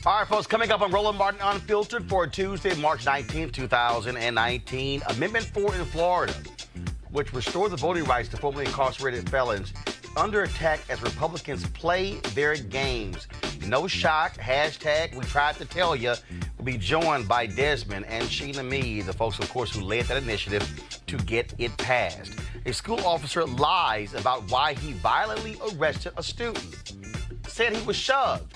All right, folks, coming up on Roland Martin Unfiltered for Tuesday, March 19th, 2019, Amendment 4 in Florida, which restored the voting rights to formerly incarcerated felons, under attack as Republicans play their games. No shock, hashtag, we tried to tell you. We'll be joined by Desmond and Sheena Meade, the folks, of course, who led that initiative to get it passed. A school officer lies about why he violently arrested a student. Said he was shoved.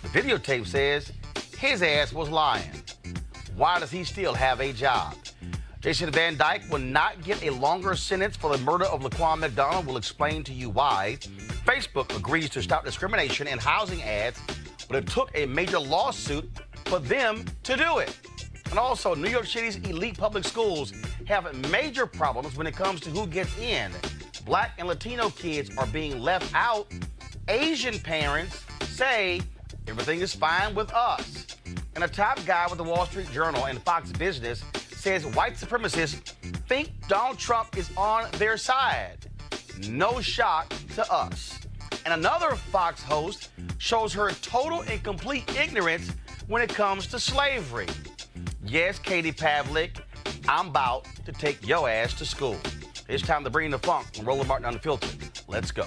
The videotape says his ass was lying. Why does he still have a job? Jason Van Dyke will not get a longer sentence for the murder of Laquan McDonald. We'll explain to you why. Facebook agrees to stop discrimination in housing ads, but it took a major lawsuit for them to do it. And also, New York City's elite public schools have major problems when it comes to who gets in. Black and Latino kids are being left out. Asian parents say everything is fine with us. And a top guy with the Wall Street Journal and Fox Business says white supremacists think Donald Trump is on their side. No shock to us. And another Fox host shows her total and complete ignorance when it comes to slavery. Yes, Katie Pavlik, I'm about to take your ass to school. It's time to bring the funk on Roland Martin Unfiltered. Let's go.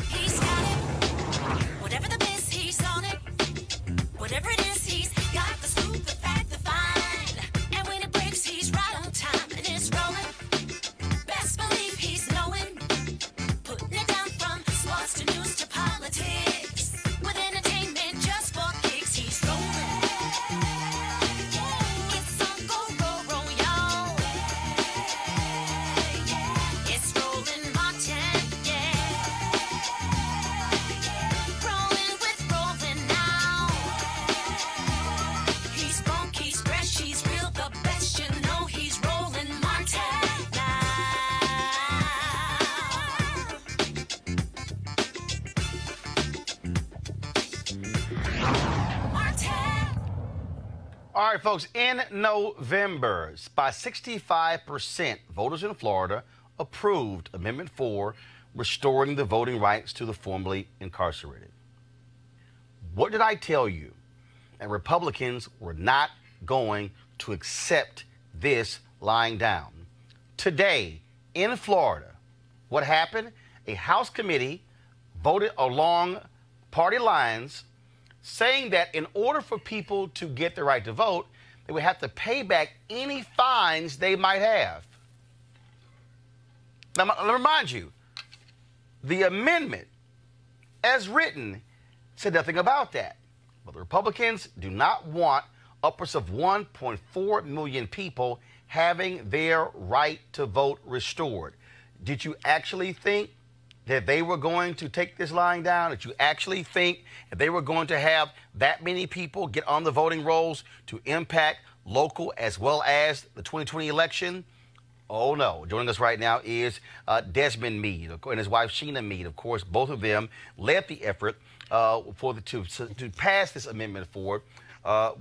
He's got it. Whatever the miss, he's on it. Whatever it is, he's got the scoop, the fact, the find. And when it breaks, he's right on time and it's rolling. Best believe he's knowing. Putting it down from sports to news to politics. With entertainment just for kicks, he's rolling. It's on go, y'all. It's Roland Martin, rolling with Roland now. He's funk, he's fresh, he's real, the best, you know he's Roland Martin now. Martin. All right, folks, in November, by 65%, voters in Florida approved Amendment 4, restoring the voting rights to the formerly incarcerated. What did I tell you? And Republicans were not going to accept this lying down. Today, in Florida, what happened? A House committee voted along party lines, saying that in order for people to get the right to vote, they would have to pay back any fines they might have. Now, let me remind you, the amendment, as written, said nothing about that. But the Republicans do not want upwards of 1.4 million people having their right to vote restored. Did you actually think that they were going to take this lying down? Did you actually think that they were going to have that many people get on the voting rolls to impact local as well as the 2020 election? Oh, no. Joining us right now is Desmond Meade and his wife Sheena Meade. Of course, both of them led the effort to pass this amendment forward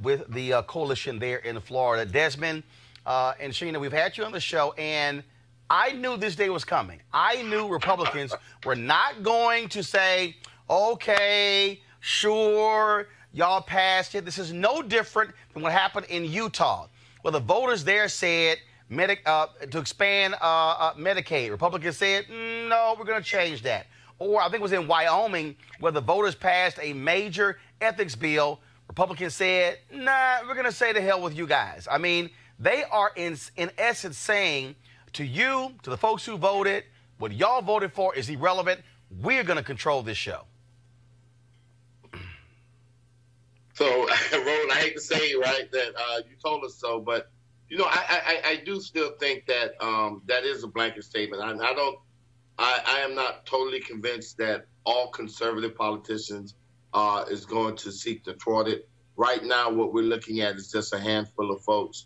with the coalition there in Florida. Desmond and Sheena, we've had you on the show, and I knew this day was coming. I knew Republicans were not going to say, okay, sure, y'all passed it. This is no different than what happened in Utah, where the voters there said to expand Medicaid. Republicans said, no, we're going to change that. Or I think it was in Wyoming, where the voters passed a major ethics bill. Republicans said, nah, we're going to say to hell with you guys. I mean, they are in essence saying to you, to the folks who voted, what y'all voted for is irrelevant. We're going to control this show. So, Roland, I hate to say it, right, that you told us so, but, you know, I do still think that that is a blanket statement. I am not totally convinced that all conservative politicians is going to seek to thwart it. Right now, what we're looking at is just a handful of folks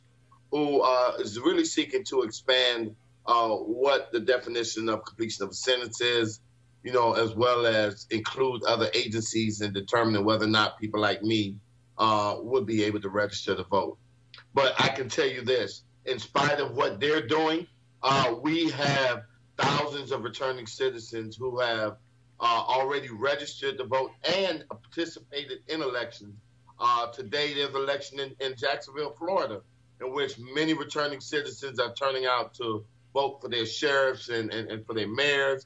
who is really seeking to expand what the definition of completion of a sentence is, you know, as well as include other agencies in determining whether or not people like me would be able to register to vote. But I can tell you this, in spite of what they're doing, we have thousands of returning citizens who have already registered to vote and participated in elections. Today, there's an election in Jacksonville, Florida, in which many returning citizens are turning out to vote for their sheriffs and for their mayors.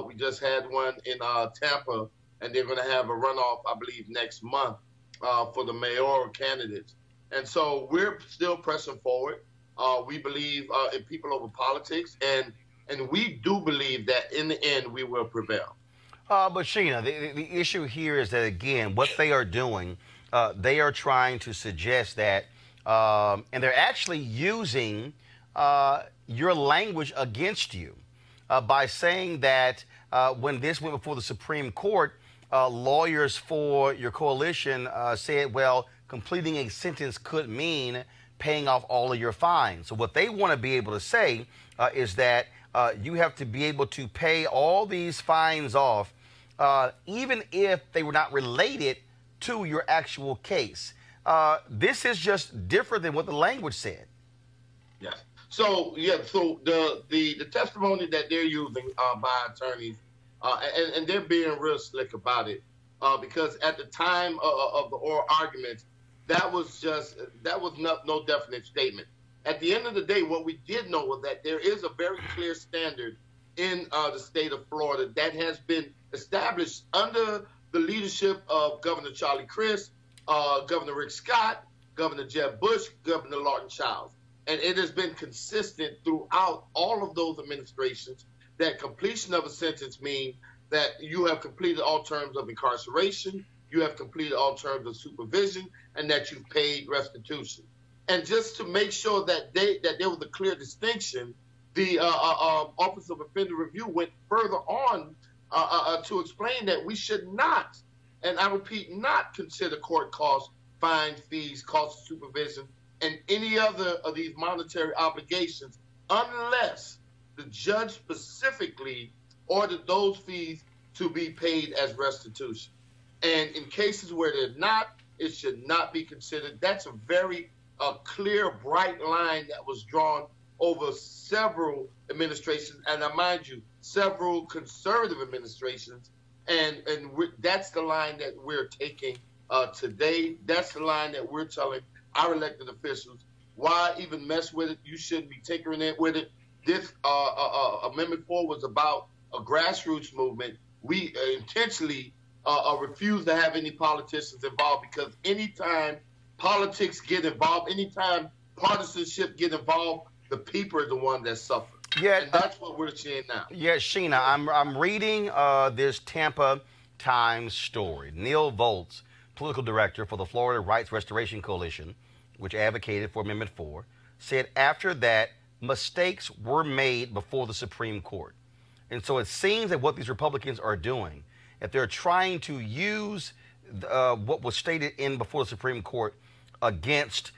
We just had one in Tampa, and they're going to have a runoff, I believe, next month for the mayoral candidates. And so we're still pressing forward. We believe in people over politics, and we do believe that in the end we will prevail. But Sheena, the issue here is that, again, what they are doing, they are trying to suggest that, and they're actually using your language against you by saying that when this went before the Supreme Court, lawyers for your coalition said, well, completing a sentence could mean paying off all of your fines. So what they want to be able to say is that you have to be able to pay all these fines off, even if they were not related to your actual case. This is just different than what the language said. Yes. So, yeah, so the testimony that they're using by attorneys, and they're being real slick about it, because at the time of the oral arguments, that was no definite statement. At the end of the day, what we did know was that there is a very clear standard in the state of Florida that has been established under the leadership of Governor Charlie Crist, Governor Rick Scott, Governor Jeb Bush, Governor Lawton Childs. And it has been consistent throughout all of those administrations that completion of a sentence means that you have completed all terms of incarceration, you have completed all terms of supervision, and that you've paid restitution. And just to make sure that there was a clear distinction, the Office of Offender Review went further on to explain that we should not, and I repeat, not consider court costs, fines, fees, costs of supervision, and any other of these monetary obligations unless the judge specifically ordered those fees to be paid as restitution. And in cases where they're not, it should not be considered. That's a very clear, bright line that was drawn over several administrations, and I mind you, several conservative administrations, and that's the line that we're taking today. That's the line that we're telling our elected officials. Why even mess with it? You shouldn't be tinkering it with it. This Amendment 4 was about a grassroots movement. We intentionally refuse to have any politicians involved, because anytime politics get involved, anytime partisanship get involved, the people are the one that suffer. Yeah, and that's what we're seeing now. Yeah, Sheena, I'm reading this Tampa Times story. Neil Volz, political director for the Florida Rights Restoration Coalition, which advocated for Amendment 4, said after that mistakes were made before the Supreme Court. And so it seems that what these Republicans are doing, if they're trying to use what was stated in before the Supreme Court against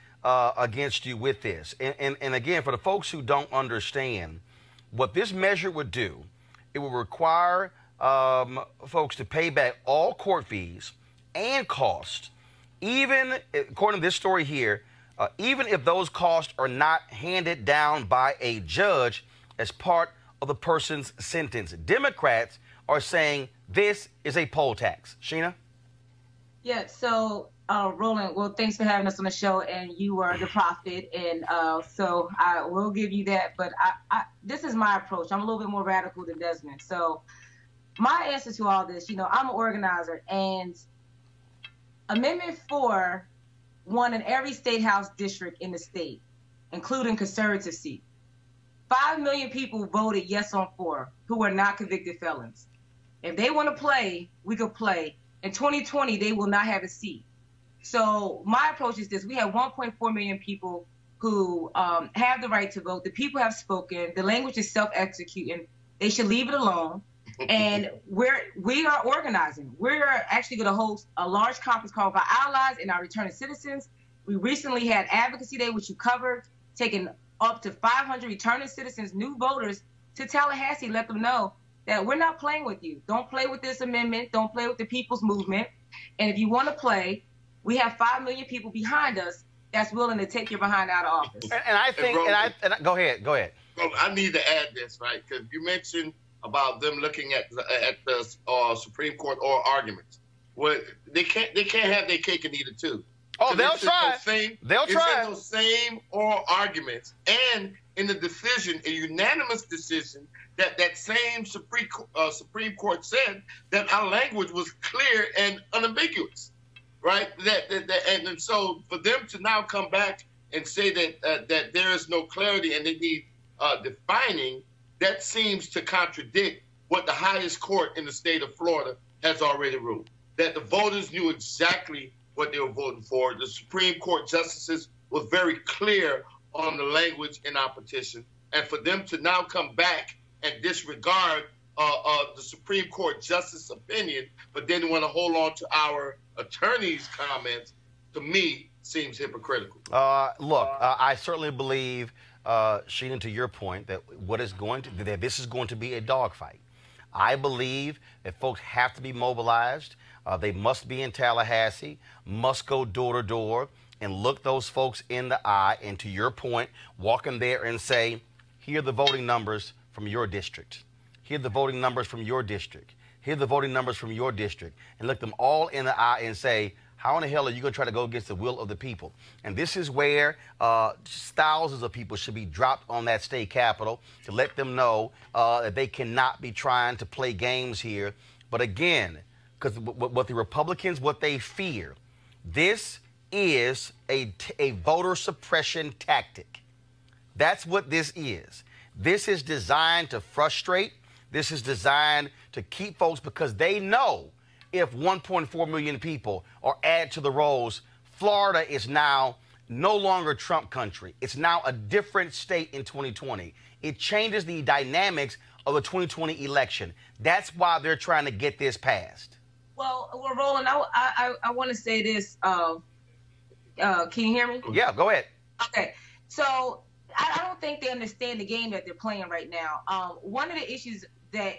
you with this. And again, for the folks who don't understand, what this measure would do, it would require folks to pay back all court fees and costs, even, according to this story here, even if those costs are not handed down by a judge as part of the person's sentence. Democrats are saying this is a poll tax. Sheena? Yeah, so, Roland, well, thanks for having us on the show, and you are the prophet, and so I will give you that, but this is my approach. I'm a little bit more radical than Desmond. So my answer to all this, I'm an organizer, and Amendment 4 won in every state house district in the state, including conservative seats. 5 million people voted yes on 4 who were not convicted felons. If they want to play, we could play. In 2020, they will not have a seat. So my approach is this. We have 1.4 million people who have the right to vote. The people have spoken. The language is self-executing. They should leave it alone. And we are organizing. We're actually going to host a large conference call for our allies and our returning citizens. We recently had Advocacy Day, which you covered, taking up to 500 returning citizens, new voters, to Tallahassee, let them know that we're not playing with you. Don't play with this amendment. Don't play with the people's movement. And if you want to play, we have 5 million people behind us that's willing to take your behind out of office. And I think, go ahead. Well, I need to add this, right? Because you mentioned about them looking at the Supreme Court oral arguments. Well, they can't have their cake and eat it too. Oh, they'll try. They'll try. Those same oral arguments, and in the decision, a unanimous decision, that same Supreme Court said that our language was clear and unambiguous, right? And so for them to now come back and say that there is no clarity and they need defining, that seems to contradict what the highest court in the state of Florida has already ruled. That the voters knew exactly what they were voting for. The Supreme Court justices were very clear on the language in our petition. And for them to now come back and disregard the Supreme Court justice opinion, but then want to hold on to our attorney's comments, to me, seems hypocritical. Look, I certainly believe, Sheena, to your point, that this is going to be a dogfight. I believe that folks have to be mobilized. They must be in Tallahassee, must go door to door and look those folks in the eye. And to your point, walk in there and say, here are the voting numbers from your district. Here are the voting numbers from your district. Here are the voting numbers from your district. And look them all in the eye and say, how in the hell are you going to try to go against the will of the people? And this is where thousands of people should be dropped on that state capitol to let them know that they cannot be trying to play games here. But again, because what the Republicans, what they fear, this is a voter suppression tactic. That's what this is. This is designed to frustrate. This is designed to keep folks, because they know if 1.4 million people are added to the rolls, Florida is now no longer Trump country. It's now a different state in 2020. It changes the dynamics of the 2020 election. That's why they're trying to get this passed. Well, Roland, I want to say this. Can you hear me? Yeah, go ahead. Okay. So I don't think they understand the game that they're playing right now. One of the issues that,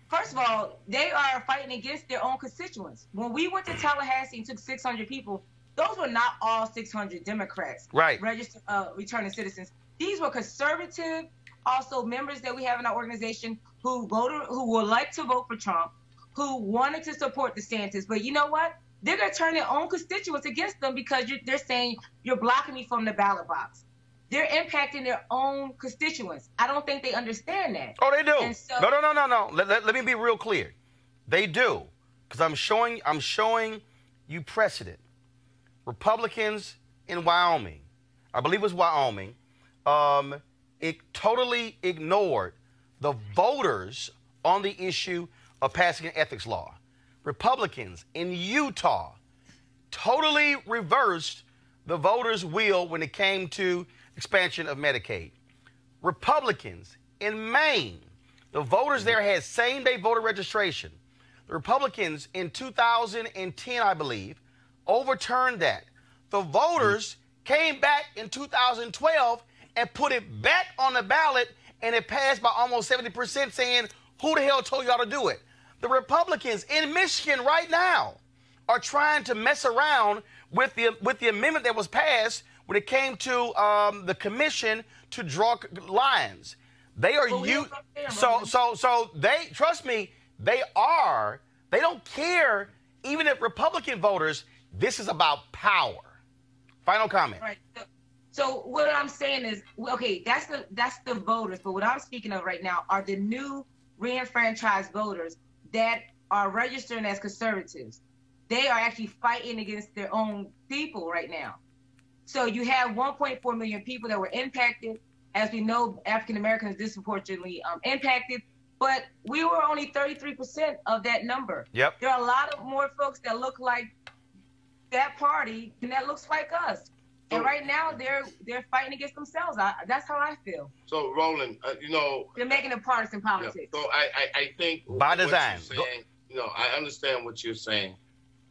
first of all, they are fighting against their own constituents. When we went to Tallahassee and took 600 people, those were not all 600 Democrats, right? Registered returning citizens. These were conservative, also members that we have in our organization who would like to vote for Trump, who wanted to support DeSantis. But you know what? They're going to turn their own constituents against them because they're saying you're blocking me from the ballot box. They're impacting their own constituents. I don't think they understand that. Oh, they do. And so, no. Let me be real clear. They do, because I'm showing you precedent. Republicans in Wyoming, I believe it was Wyoming, it totally ignored the voters on the issue of passing an ethics law. Republicans in Utah totally reversed the voters' will when it came to expansion of Medicaid. Republicans in Maine, the voters there had same-day voter registration. The Republicans in 2010, I believe, overturned that. The voters came back in 2012 and put it back on the ballot, and it passed by almost 70%, saying, who the hell told y'all to do it? The Republicans in Michigan right now are trying to mess around with the amendment that was passed when it came to the commission to draw lines. They are so they, trust me, they don't care. Even if Republican voters, this is about power. Final comment. Right. So what I'm saying is, okay, that's the voters, but what I'm speaking of right now are the new reenfranchised voters that are registering as conservatives. They are actually fighting against their own people right now. So you have 1.4 million people that were impacted. As we know, African Americans disproportionately impacted, but we were only 33% of that number. Yep. There are a lot of more folks that look like that party than that looks like us. And right now, they're fighting against themselves. That's how I feel. So, Roland, they're making it partisan politics. Yeah, so I think by design, I understand what you're saying,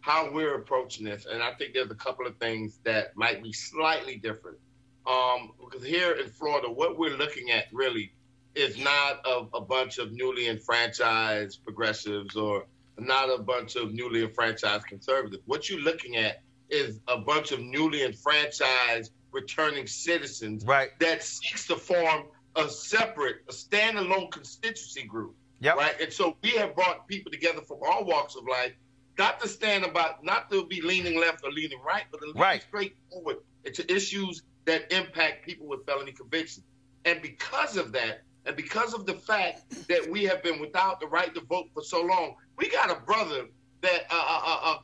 how we're approaching this, and I think there's a couple of things that might be slightly different. Because here in Florida, what we're looking at really is not a bunch of newly enfranchised progressives or not a bunch of newly enfranchised conservatives. What you're looking at is a bunch of newly enfranchised returning citizens that seeks to form a separate, a standalone constituency group. Yep. Right. And so we have brought people together from all walks of life, not to be leaning left or leaning right, but to lean straight forward into issues that impact people with felony convictions. And because of that, and because of the fact that we have been without the right to vote for so long, we got a brother that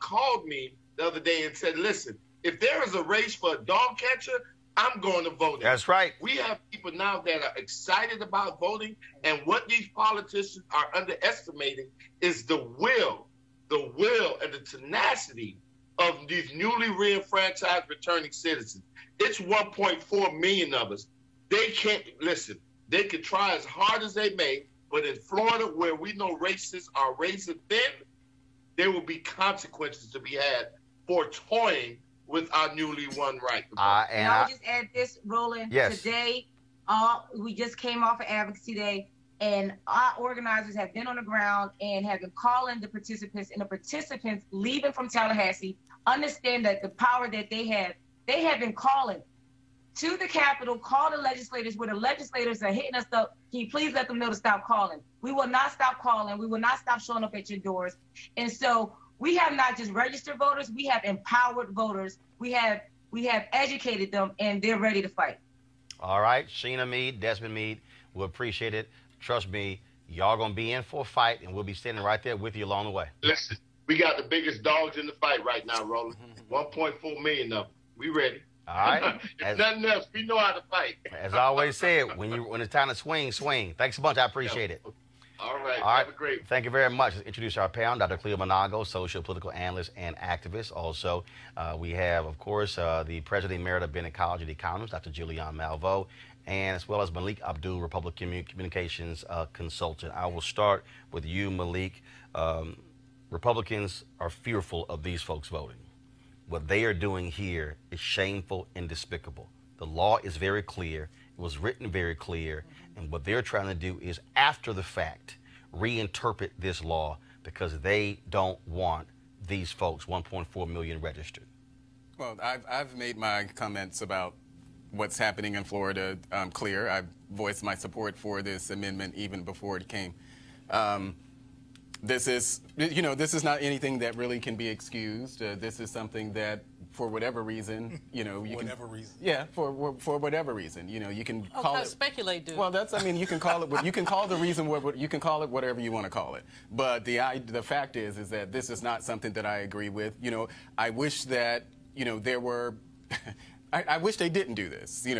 called me the other day and said, listen, if there is a race for a dog catcher, I'm going to vote. That's right. We have people now that are excited about voting, and what these politicians are underestimating is the will and the tenacity of these newly reenfranchised returning citizens. It's 1.4 million of us. They can't, listen, they could try as hard as they may, but in Florida, where we know racists are razor thin, there will be consequences to be had for toying with our newly won right. And I would just add this, Roland. Yes. Today, we just came off of Advocacy Day, and our organizers have been on the ground and have been calling the participants, and the participants leaving from Tallahassee understand that the power that they have been calling to the Capitol, call the legislators, where the legislators are hitting us up. Can you please let them know to stop calling? We will not stop calling. We will not stop showing up at your doors. And so we have not just registered voters, we have empowered voters. We have educated them, and they're ready to fight. All right, Sheena Mead, Desmond Mead, we appreciate it. Trust me, y'all gonna be in for a fight, and we'll be standing right there with you along the way. Listen, we got the biggest dogs in the fight right now, Roland. 1.4 million of them. We ready. All right. If nothing else, we know how to fight. As I always said, when it's time to swing, swing. Thanks a bunch. I appreciate it. All right. All right. Have a great. Thank you very much. Let's introduce our panel, Dr. Cleo Monago, social political analyst and activist. Also, we have, of course, the president emerita of Bennett College of Economics, Dr. Julian Malveaux, and as well as Malik Abdul, Republican communications consultant. I will start with you, Malik. Republicans are fearful of these folks voting. What they are doing here is shameful and despicable. The law is very clear. It was written very clear. And what they're trying to do is, after the fact, reinterpret this law because they don't want these folks, 1.4 million registered. Well, I've made my comments about what's happening in Florida clear. I've voiced my support for this amendment even before it came. This is not anything that really can be excused. This is something that, for whatever reason, Yeah, for whatever reason, you can call it. Speculate, dude. Well, you can call it. You can call the reason. You can call it whatever you want to call it. But the fact is that this is not something that I agree with. I wish that there were. I wish they didn't do this. We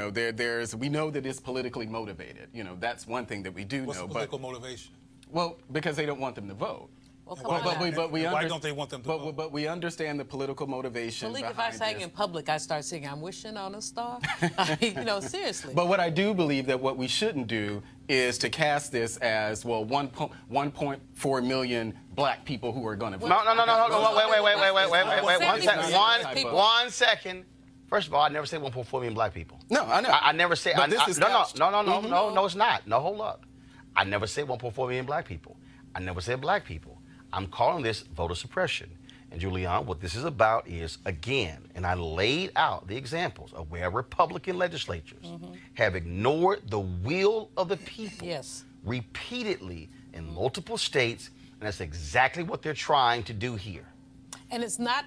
know that it's politically motivated. That's one thing that we do know. What's the political motivation? Well, because they don't want them to vote. Well, why don't they want them to vote? But we understand the political motivation. Malik, if I sang in public, I start singing, "I'm wishing on a star." Seriously. But what I do believe that what we shouldn't do is to cast this as, well, 1.4 million black people who are going to vote. No, wait. One second. First of all, I never said 1.4 million black people. No, I know. I never said. But this is couched. No, it's not. No, hold up. I never said 1.4 million black people. I never said black people. I'm calling this voter suppression. And Julian, what this is about is, again, and I laid out the examples of where Republican legislatures have ignored the will of the people repeatedly in multiple states, and that's exactly what they're trying to do here. And it's not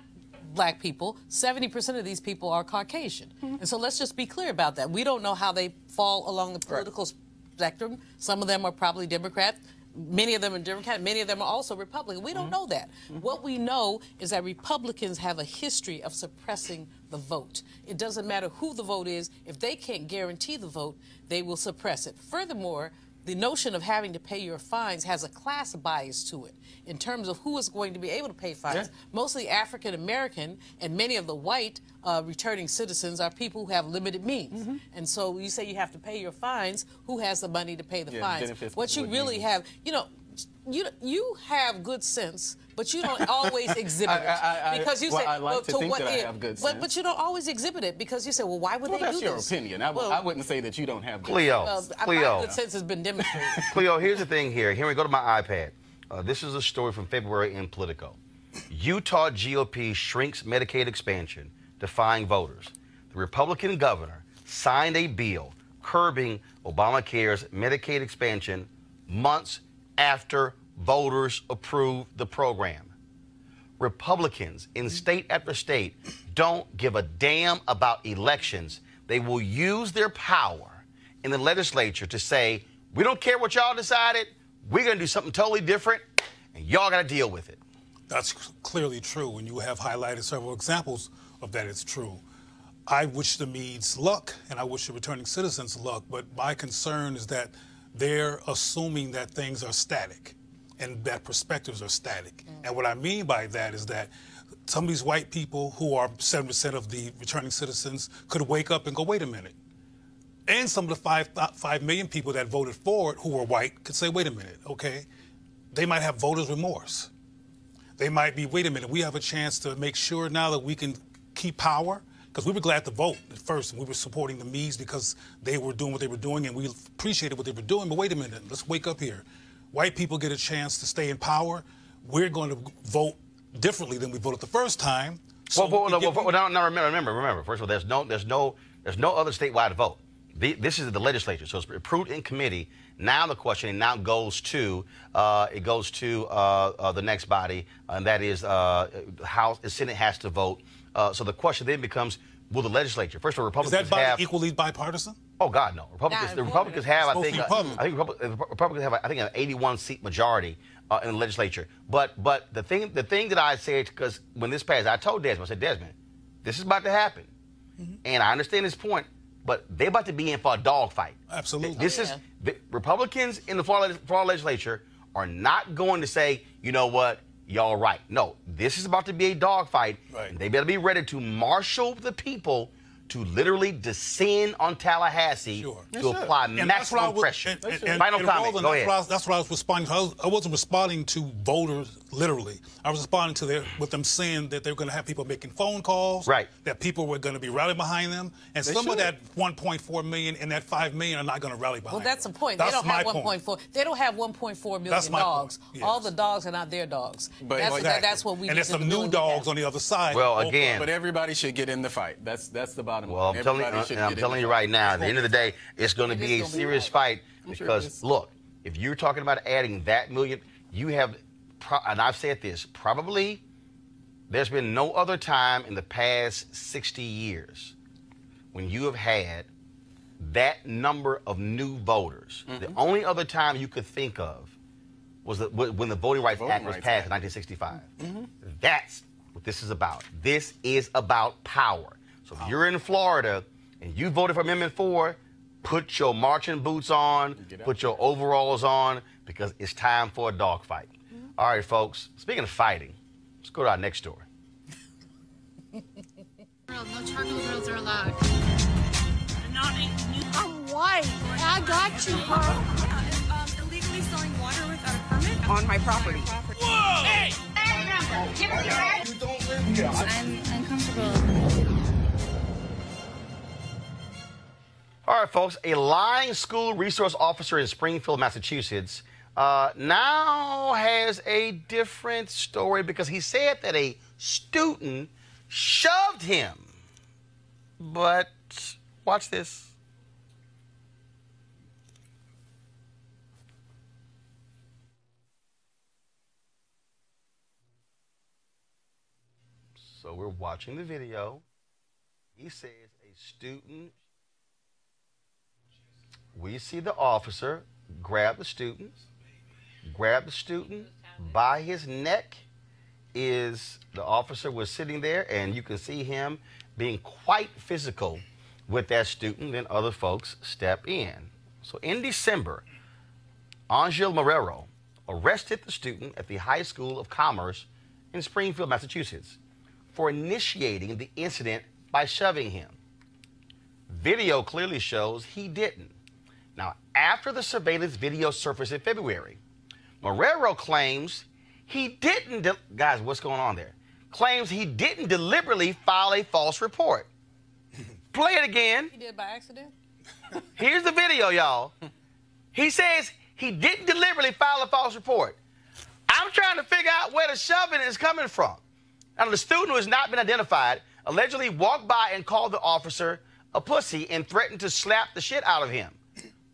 black people. 70% of these people are Caucasian. And so let's just be clear about that. We don't know how they fall along the political spectrum. Some of them are probably Democrat. Many of them are Democrat. Many of them are also Republican. We don't know that. What we know is that Republicans have a history of suppressing the vote. It doesn't matter who the vote is. If they can't guarantee the vote, they will suppress it. Furthermore, the notion of having to pay your fines has a class bias to it in terms of who is going to be able to pay fines. Mostly African American, and many of the white returning citizens are people who have limited means. And so you say you have to pay your fines. Who has the money to pay the fines? What you really have, you have good sense, but you don't always exhibit it. Because you say, I like to think that I have good sense. But you don't always exhibit it because you say, well, why would they do this? That's your opinion. I wouldn't say that you don't have good sense. My good sense has been demonstrated. Cleo, here's the thing here. Here we go to my iPad. This is a story from February in Politico. Utah GOP shrinks Medicaid expansion, defying voters. The Republican governor signed a bill curbing Obamacare's Medicaid expansion months after voters approved the program. Republicans in state after state don't give a damn about elections. They will use their power in the legislature to say, we don't care what y'all decided, we're going to do something totally different, and y'all got to deal with it. That's clearly true, and you have highlighted several examples of that. It's true. I wish the Meads luck, and I wish the returning citizens luck, but my concern is that they're assuming that things are static and that perspectives are static. And what I mean by that is that some of these white people who are 7% of the returning citizens could wake up and go, wait a minute. And some of the 5 million people that voted for it who were white could say, wait a minute, okay? They might have voters' remorse. They might be, wait a minute, we have a chance to make sure now that we can keep power, because we were glad to vote at first, and we were supporting the Meads because they were doing what they were doing, and we appreciated what they were doing, but wait a minute, let's wake up here. White people get a chance to stay in power. We're going to vote differently than we voted the first time. So now remember. First of all, there's no other statewide vote. This is the legislature, so it's approved in committee. Now the question now goes to the next body, and that is House. The Senate has to vote. So the question then becomes, will the legislature? First of all, Republicans is that body equally bipartisan? Oh God, no. The Republicans have, I think Republicans have, I think, an 81-seat majority in the legislature. But the thing that I said, because when this passed, I told Desmond, I said, Desmond, this is about to happen, and I understand this point, but they're about to be in for a dogfight. Absolutely. The Republicans in the Florida legislature are not going to say, you know what, y'all right. No, this is about to be a dogfight. Right. And they better be ready to marshal the people to literally descend on Tallahassee to apply maximum pressure. Final comment. Roland, go ahead. That's what I was responding to. I wasn't responding to voters literally. I was responding to with them saying that they're going to have people making phone calls. Right. That people were going to be rallying behind them, and some of that 1.4 million and that 5 million are not going to rally behind. Well, that's them. the point. That's they don't have 1.4. They don't have 1.4 million dogs. Yes. All the dogs are not their dogs. But that's what we. And there's some new dogs on the other side. Well, again, but everybody should get in the fight. That's the bottom line. Well, I'm telling you right now, at the end of the day, it's going to be a serious fight because, look, if you're talking about adding that million, you have, and I've said this, probably there's been no other time in the past 60 years when you have had that number of new voters. The only other time you could think of was when the Voting Rights Act was passed in 1965. That's what this is about. This is about power. So if you're in Florida and you voted for Amendment 4, put your marching boots on, put your overalls on, because it's time for a dogfight. All right, folks, speaking of fighting, let's go to our next story. No charcoal grills are allowed. I'm white. I got you, girl. Illegally selling water without a permit? On my property. Whoa! Hey! You don't live here. I'm uncomfortable. All right, folks, a lying school resource officer in Springfield, Massachusetts, now has a different story because he said that a student shoved him. But watch this. So we're watching the video. He says a student. We see the officer grab the student by his neck. The officer was sitting there, and you can see him being quite physical with that student. Then other folks step in. So in December, Angel Marrero arrested the student at the High School of Commerce in Springfield, Massachusetts, for initiating the incident by shoving him. Video clearly shows he didn't. Now, after the surveillance video surfaced in February, Marrero claims he didn't, guys, what's going on there? Claims he didn't deliberately file a false report. Play it again. He did by accident? Here's the video, y'all. He says he didn't deliberately file a false report. I'm trying to figure out where the shoving is coming from. Now, the student who has not been identified allegedly walked by and called the officer a pussy and threatened to slap the shit out of him.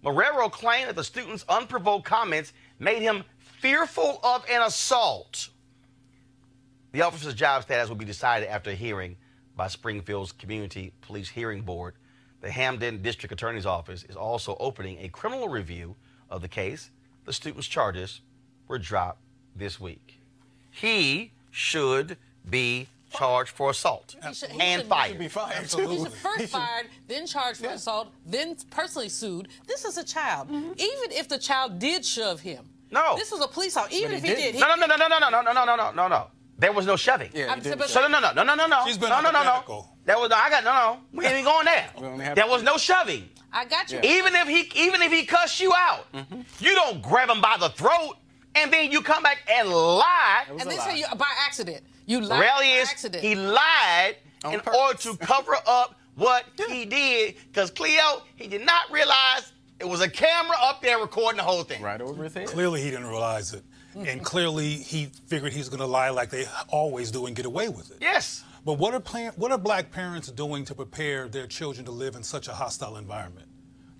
Marrero claimed that the student's unprovoked comments made him fearful of an assault. The officer's job status will be decided after a hearing by Springfield's Community Police Hearing Board. The Hampden District Attorney's Office is also opening a criminal review of the case. The student's charges were dropped this week. He should be charged for assault and fired. He should be fired. Absolutely. He should first fired, then charged for assault, then personally sued. This is a child. Even if the child did shove him. No. This is a police officer. Even if he did. No. There was no shoving. Yeah, he did. No. She's been No. hypothetical. There was no. We ain't even going there. There was no shoving. I got you. Even if he cussed you out, you don't grab him by the throat and then you come back and lie. And they say you by accident. You lied The reality by is accident. he lied in purpose. order to cover up what he did, because Cleo, he did not realize it was a camera up there recording the whole thing. Right over his head. Clearly, he didn't realize it. And clearly, he figured he's going to lie like they always do and get away with it. Yes. But what are black parents doing to prepare their children to live in such a hostile environment?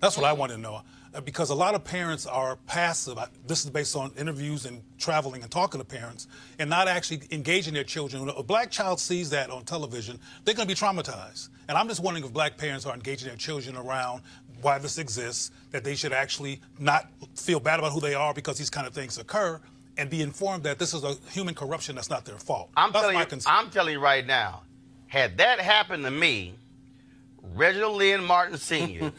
That's what I want to know. Because a lot of parents are passive. This is based on interviews and traveling and talking to parents and not actually engaging their children. When a black child sees that on television, they're going to be traumatized. And I'm just wondering if black parents are engaging their children around why this exists, that they should actually not feel bad about who they are because these kind of things occur, and be informed that this is a human corruption that's not their fault. I'm That's telling my you, concern. I'm telling you right now, had that happened to me, Reginald Lynn Martin Sr.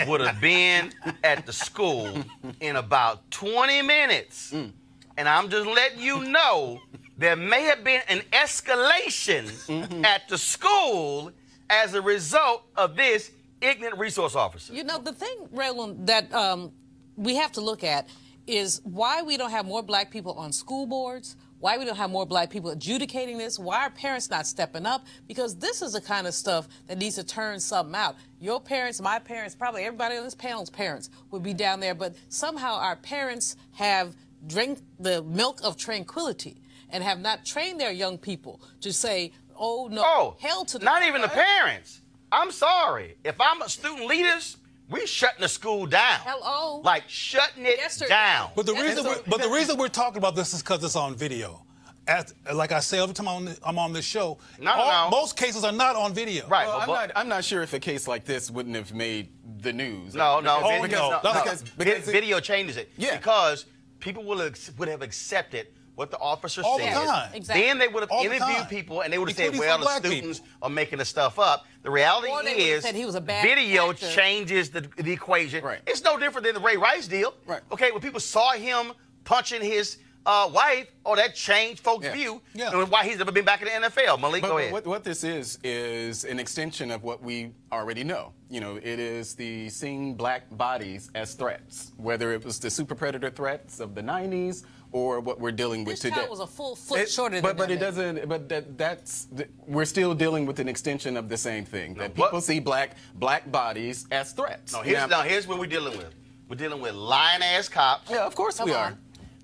would have been at the school in about 20 minutes. And I'm just letting you know there may have been an escalation at the school as a result of this ignorant resource officer. You know, the thing, Roland, that we have to look at is why we don't have more black people on school boards, why we don't have more black people adjudicating this, why are parents not stepping up? Because this is the kind of stuff that needs to turn something out. Your parents, my parents, probably everybody on this panel's parents would be down there, but somehow our parents have drank the milk of tranquility and have not trained their young people to say, oh, no, hell to the... Not even the parents. I'm sorry. If I'm a student leaders, we shutting the school down. Hello. Like shutting it down. But the reason we're talking about this is because it's on video. Like I say every time I'm on this show, most cases are not on video. Right. Well, I'm not sure if a case like this wouldn't have made the news. Because video changes it. Yeah. Because people would have accepted what the officer All said. the time. Exactly. Then they would have interviewed people and they would have said, well, the students are making the stuff up. The reality Or they would have is said he was a bad video actor. changes the equation. Right. It's no different than the Ray Rice deal. Right. Okay, when people saw him punching his wife, that changed folks' view. Yeah. And why he's never been back in the NFL. Malik, go ahead. What this is an extension of what we already know. You know, it is the seeing black bodies as threats, whether it was the super predator threats of the 90s or what we're dealing with today. This child was a full foot shorter than But that it doesn't. But we're still dealing with an extension of the same thing. That people see black bodies as threats. No, here's what we're dealing with. We're dealing with lying-ass cops. Yeah, of course we are.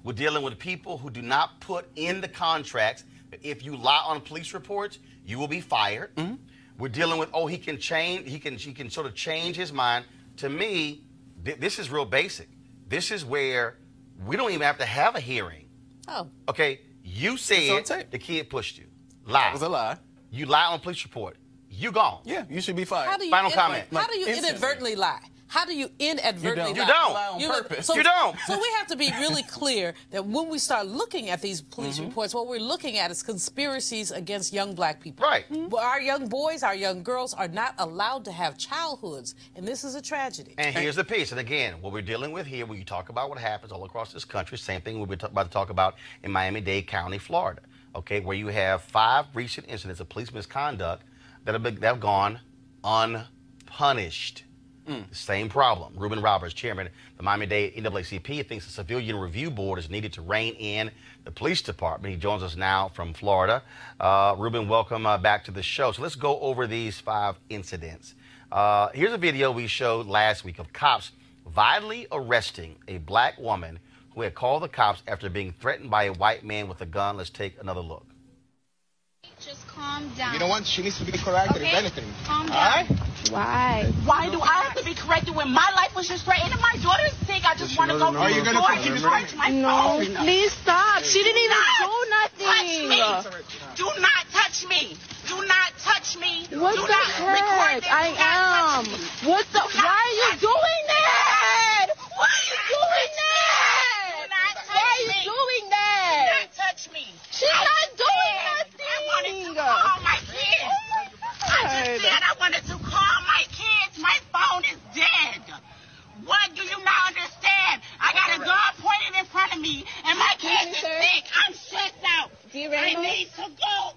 We're dealing with people who do not put in the contracts that if you lie on police reports, you will be fired. We're dealing with, he can change, he can sort of change his mind. To me, this is real basic. This is where we don't even have to have a hearing. Oh. Okay, you said the kid pushed you. Lie. That was a lie. You lie on a police report. You gone. Yeah, you should be fired. Final comment. How do you inadvertently lie? How do you inadvertently lie? You don't. Lie on purpose. You don't. So we have to be really clear that when we start looking at these police reports, what we're looking at is conspiracies against young black people. Right. Our young boys, our young girls are not allowed to have childhoods, and this is a tragedy. And here's the piece. And again, what we're dealing with here, when you talk about what happens all across this country, same thing we're about to talk about in Miami-Dade County, Florida, okay, where you have 5 recent incidents of police misconduct that have gone unpunished. The same problem. Reuben Roberts, chairman of the Miami-Dade NAACP, thinks a civilian review board is needed to rein in the police department. He joins us now from Florida. Reuben, welcome back to the show. So let's go over these 5 incidents. Here's a video we showed last week of cops violently arresting a black woman who had called the cops after being threatened by a white man with a gun. Let's take another look. Just calm down. You know what? She needs to be corrected, if anything. Calm down. All right? Why? Why do I have to be corrected when my life was just great? And if my daughter's sick, I just want to go to the store and charge my phone. Please stop. She didn't even do nothing. Touch me. Do not touch me. Do not touch me. What do the not record heck? this. I Do not am. touch me. What the? Do not Why are you touch doing me. that? Why are you doing that? Do not touch Why are you me. doing Do that? not touch me. She's not doing nothing. I wanted to call my kids. I just said I wanted to call my kids. My phone is dead. What do you not understand? I got a gun pointed in front of me, and my kids is sick. I'm stressed out. I need to go.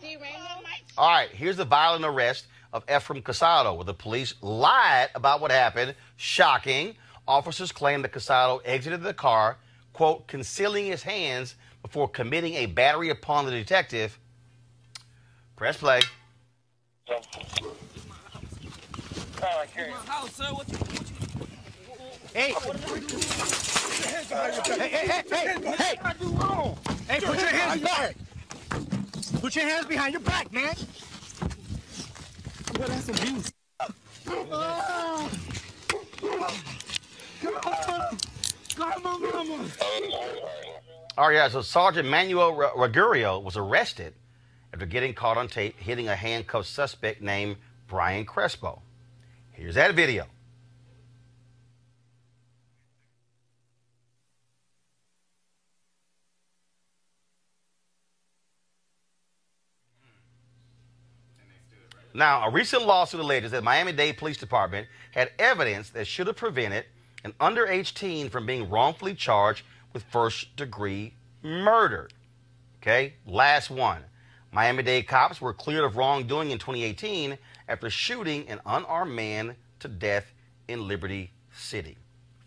All right, here's the violent arrest of Ephraim Casado, where the police lied about what happened. Shocking. Officers claim that Casado exited the car, quote, concealing his hands before committing a battery upon the detective. Press play. Hey! Hey, put your hands back! Put your hands behind your back, man! Well, that's abuse. All right, yeah, so Sergeant Manuel Ruggiero was arrested after getting caught on tape hitting a handcuffed suspect named Brian Crespo. Here's that video. Now, a recent lawsuit alleges that Miami-Dade Police Department had evidence that should have prevented an underage teen from being wrongfully charged with first-degree murder. Okay, last one. Miami-Dade cops were cleared of wrongdoing in 2018 after shooting an unarmed man to death in Liberty City.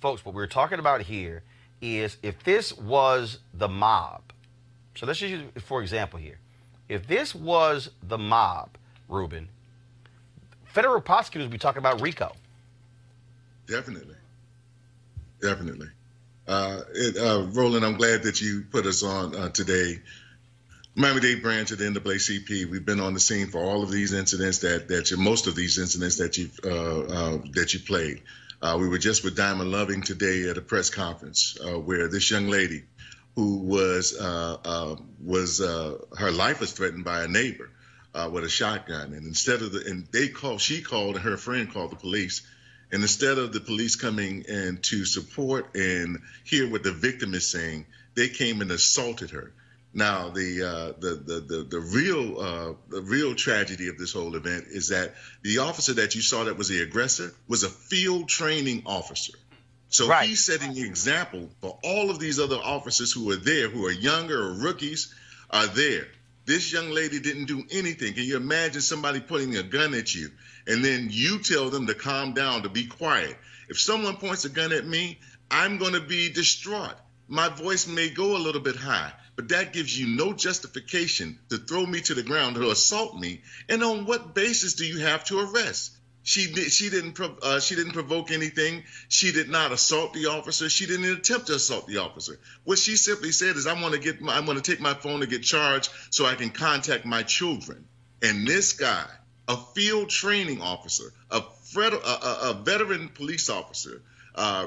Folks, what we're talking about here is if this was the mob. So let's just use, for example here. If this was the mob, Ruben, federal prosecutors would be talking about RICO. Definitely. Definitely. Roland, I'm glad that you put us on today. Miami-Dade branch of the NAACP, we've been on the scene for all of these incidents most of these incidents that you played. We were just with Diamond Loving today at a press conference where this young lady who was her life was threatened by a neighbor with a shotgun, and she called and her friend called the police, and instead of the police coming in to support and hear what the victim is saying, they came and assaulted her. Now, the real tragedy of this whole event is that the officer that you saw that was the aggressor was a field training officer. So right. He's setting the example for all of these other officers who are there, who are younger or rookies, are there. This young lady didn't do anything. Can you imagine somebody putting a gun at you and then you tell them to calm down, to be quiet? If someone points a gun at me, I'm going to be distraught. My voice may go a little bit high, but that gives you no justification to throw me to the ground, to assault me. And on what basis do you have to arrest? She didn't provoke anything. She did not assault the officer. She didn't attempt to assault the officer. What she simply said is, I want to take my phone to get charged so I can contact my children. And this guy, a field training officer, a veteran police officer,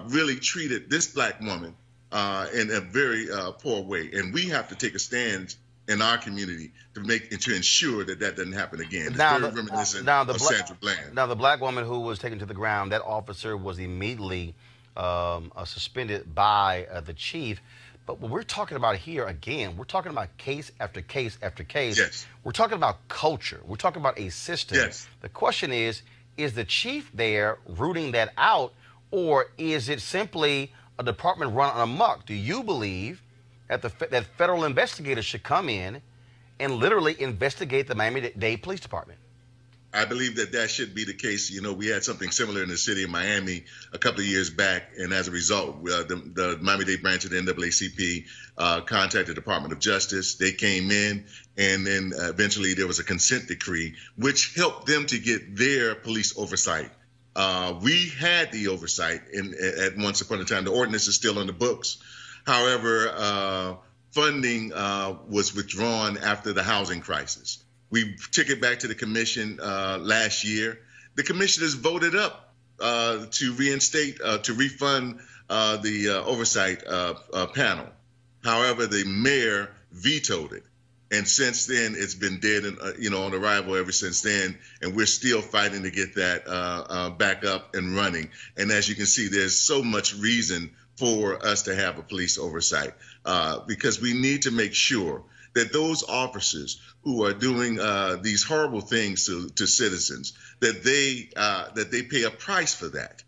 really treated this black woman in a very poor way. And we have to take a stand in our community to ensure that doesn't happen again. It's very reminiscent of Sandra Bland. Now, the black woman who was taken to the ground, that officer was immediately suspended by the chief. But what we're talking about here, again, we're talking about case after case after case. Yes. We're talking about culture. We're talking about a system. Yes. The question is the chief there rooting that out, or is it simply a department run amok? Do you believe that federal investigators should come in and literally investigate the Miami-Dade Police Department? I believe that should be the case. You know, we had something similar in the city of Miami a couple of years back, and as a result, the Miami-Dade branch of the NAACP contacted the Department of Justice. They came in, and then eventually there was a consent decree, which helped them to get their police oversight. We had the oversight at once upon a time. The ordinance is still on the books. However, funding was withdrawn after the housing crisis. We took it back to the commission last year. The commissioners voted up to reinstate, to refund the oversight panel. However, the mayor vetoed it. And since then, it's been dead and on arrival ever since then. And we're still fighting to get that back up and running. And as you can see, there's so much reason for us to have a police oversight because we need to make sure that those officers who are doing these horrible things to citizens, that they pay a price for that.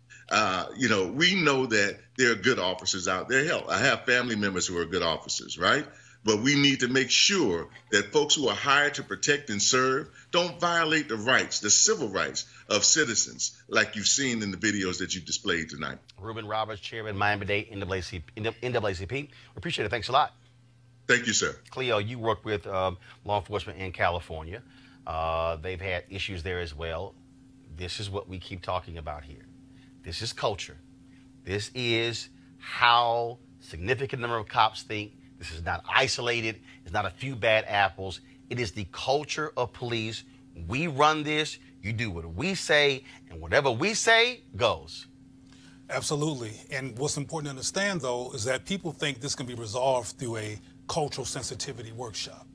We know that there are good officers out there. Hell, I have family members who are good officers, right? But we need to make sure that folks who are hired to protect and serve don't violate the rights, the civil rights of citizens, like you've seen in the videos that you've displayed tonight. Ruben Roberts, Chairman, Miami-Dade NAACP. We appreciate it. Thanks a lot. Thank you, sir. Cleo, you work with law enforcement in California. They've had issues there as well. This is what we keep talking about here. This is culture. This is how significant number of cops think. This is not isolated. It's not a few bad apples. It is the culture of police. We run this. You do what we say, and whatever we say goes. Absolutely. And what's important to understand, though, is that people think this can be resolved through a cultural sensitivity workshop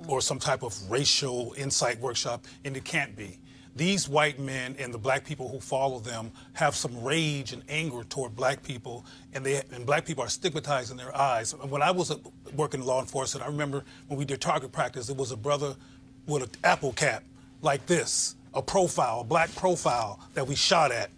or some type of racial insight workshop, and it can't be. These white men and the black people who follow them have some rage and anger toward black people, and black people are stigmatized in their eyes. When I was working in law enforcement, I remember when we did target practice, it was a brother with an apple cap like this, a profile, a black profile that we shot at,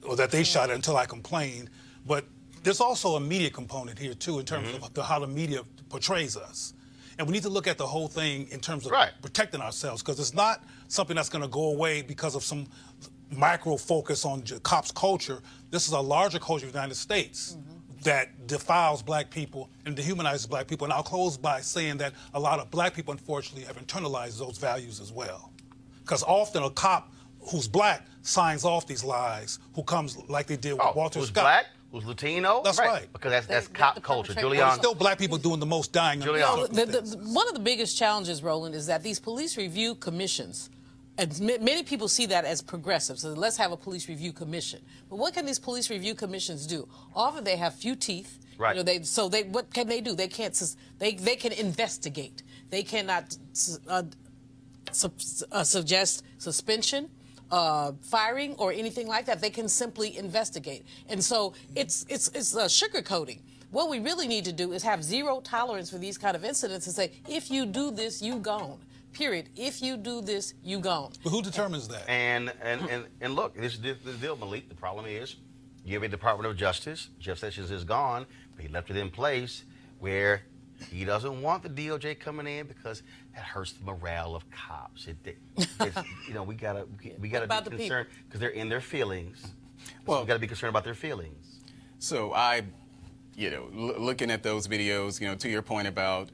or that they shot at until I complained. But there's also a media component here, too, in terms of how the media portrays us. And we need to look at the whole thing in terms of protecting ourselves, because it's not something that's going to go away because of some micro focus on cops' culture. This is a larger culture of the United States that defiles black people and dehumanizes black people. And I'll close by saying that a lot of black people, unfortunately, have internalized those values as well. Because often a cop who's black signs off these lies, who comes like they did with Walter who's Scott. Black? Who's Latino? That's right. Because that's cop culture. There's Julian. still black people doing the most dying. One of the biggest challenges, Roland, is that these police review commissions, and many people see that as progressive, so let's have a police review commission. But what can these police review commissions do? Often they have few teeth. Right. What can they do? They can't. They can investigate. They cannot suggest suspension, firing, or anything like that. They can simply investigate. And so it's sugarcoating. What we really need to do is have zero tolerance for these kind of incidents and say, if you do this, you gone. Period. If you do this, you gone. But who determines that? And look, this is the deal, Malik. The problem is you have a Department of Justice. Jeff Sessions is gone, but he left it in place where he doesn't want the DOJ coming in because that hurts the morale of cops. We gotta be concerned because they're in their feelings. Well, we gotta be concerned about their feelings. So looking at those videos, to your point about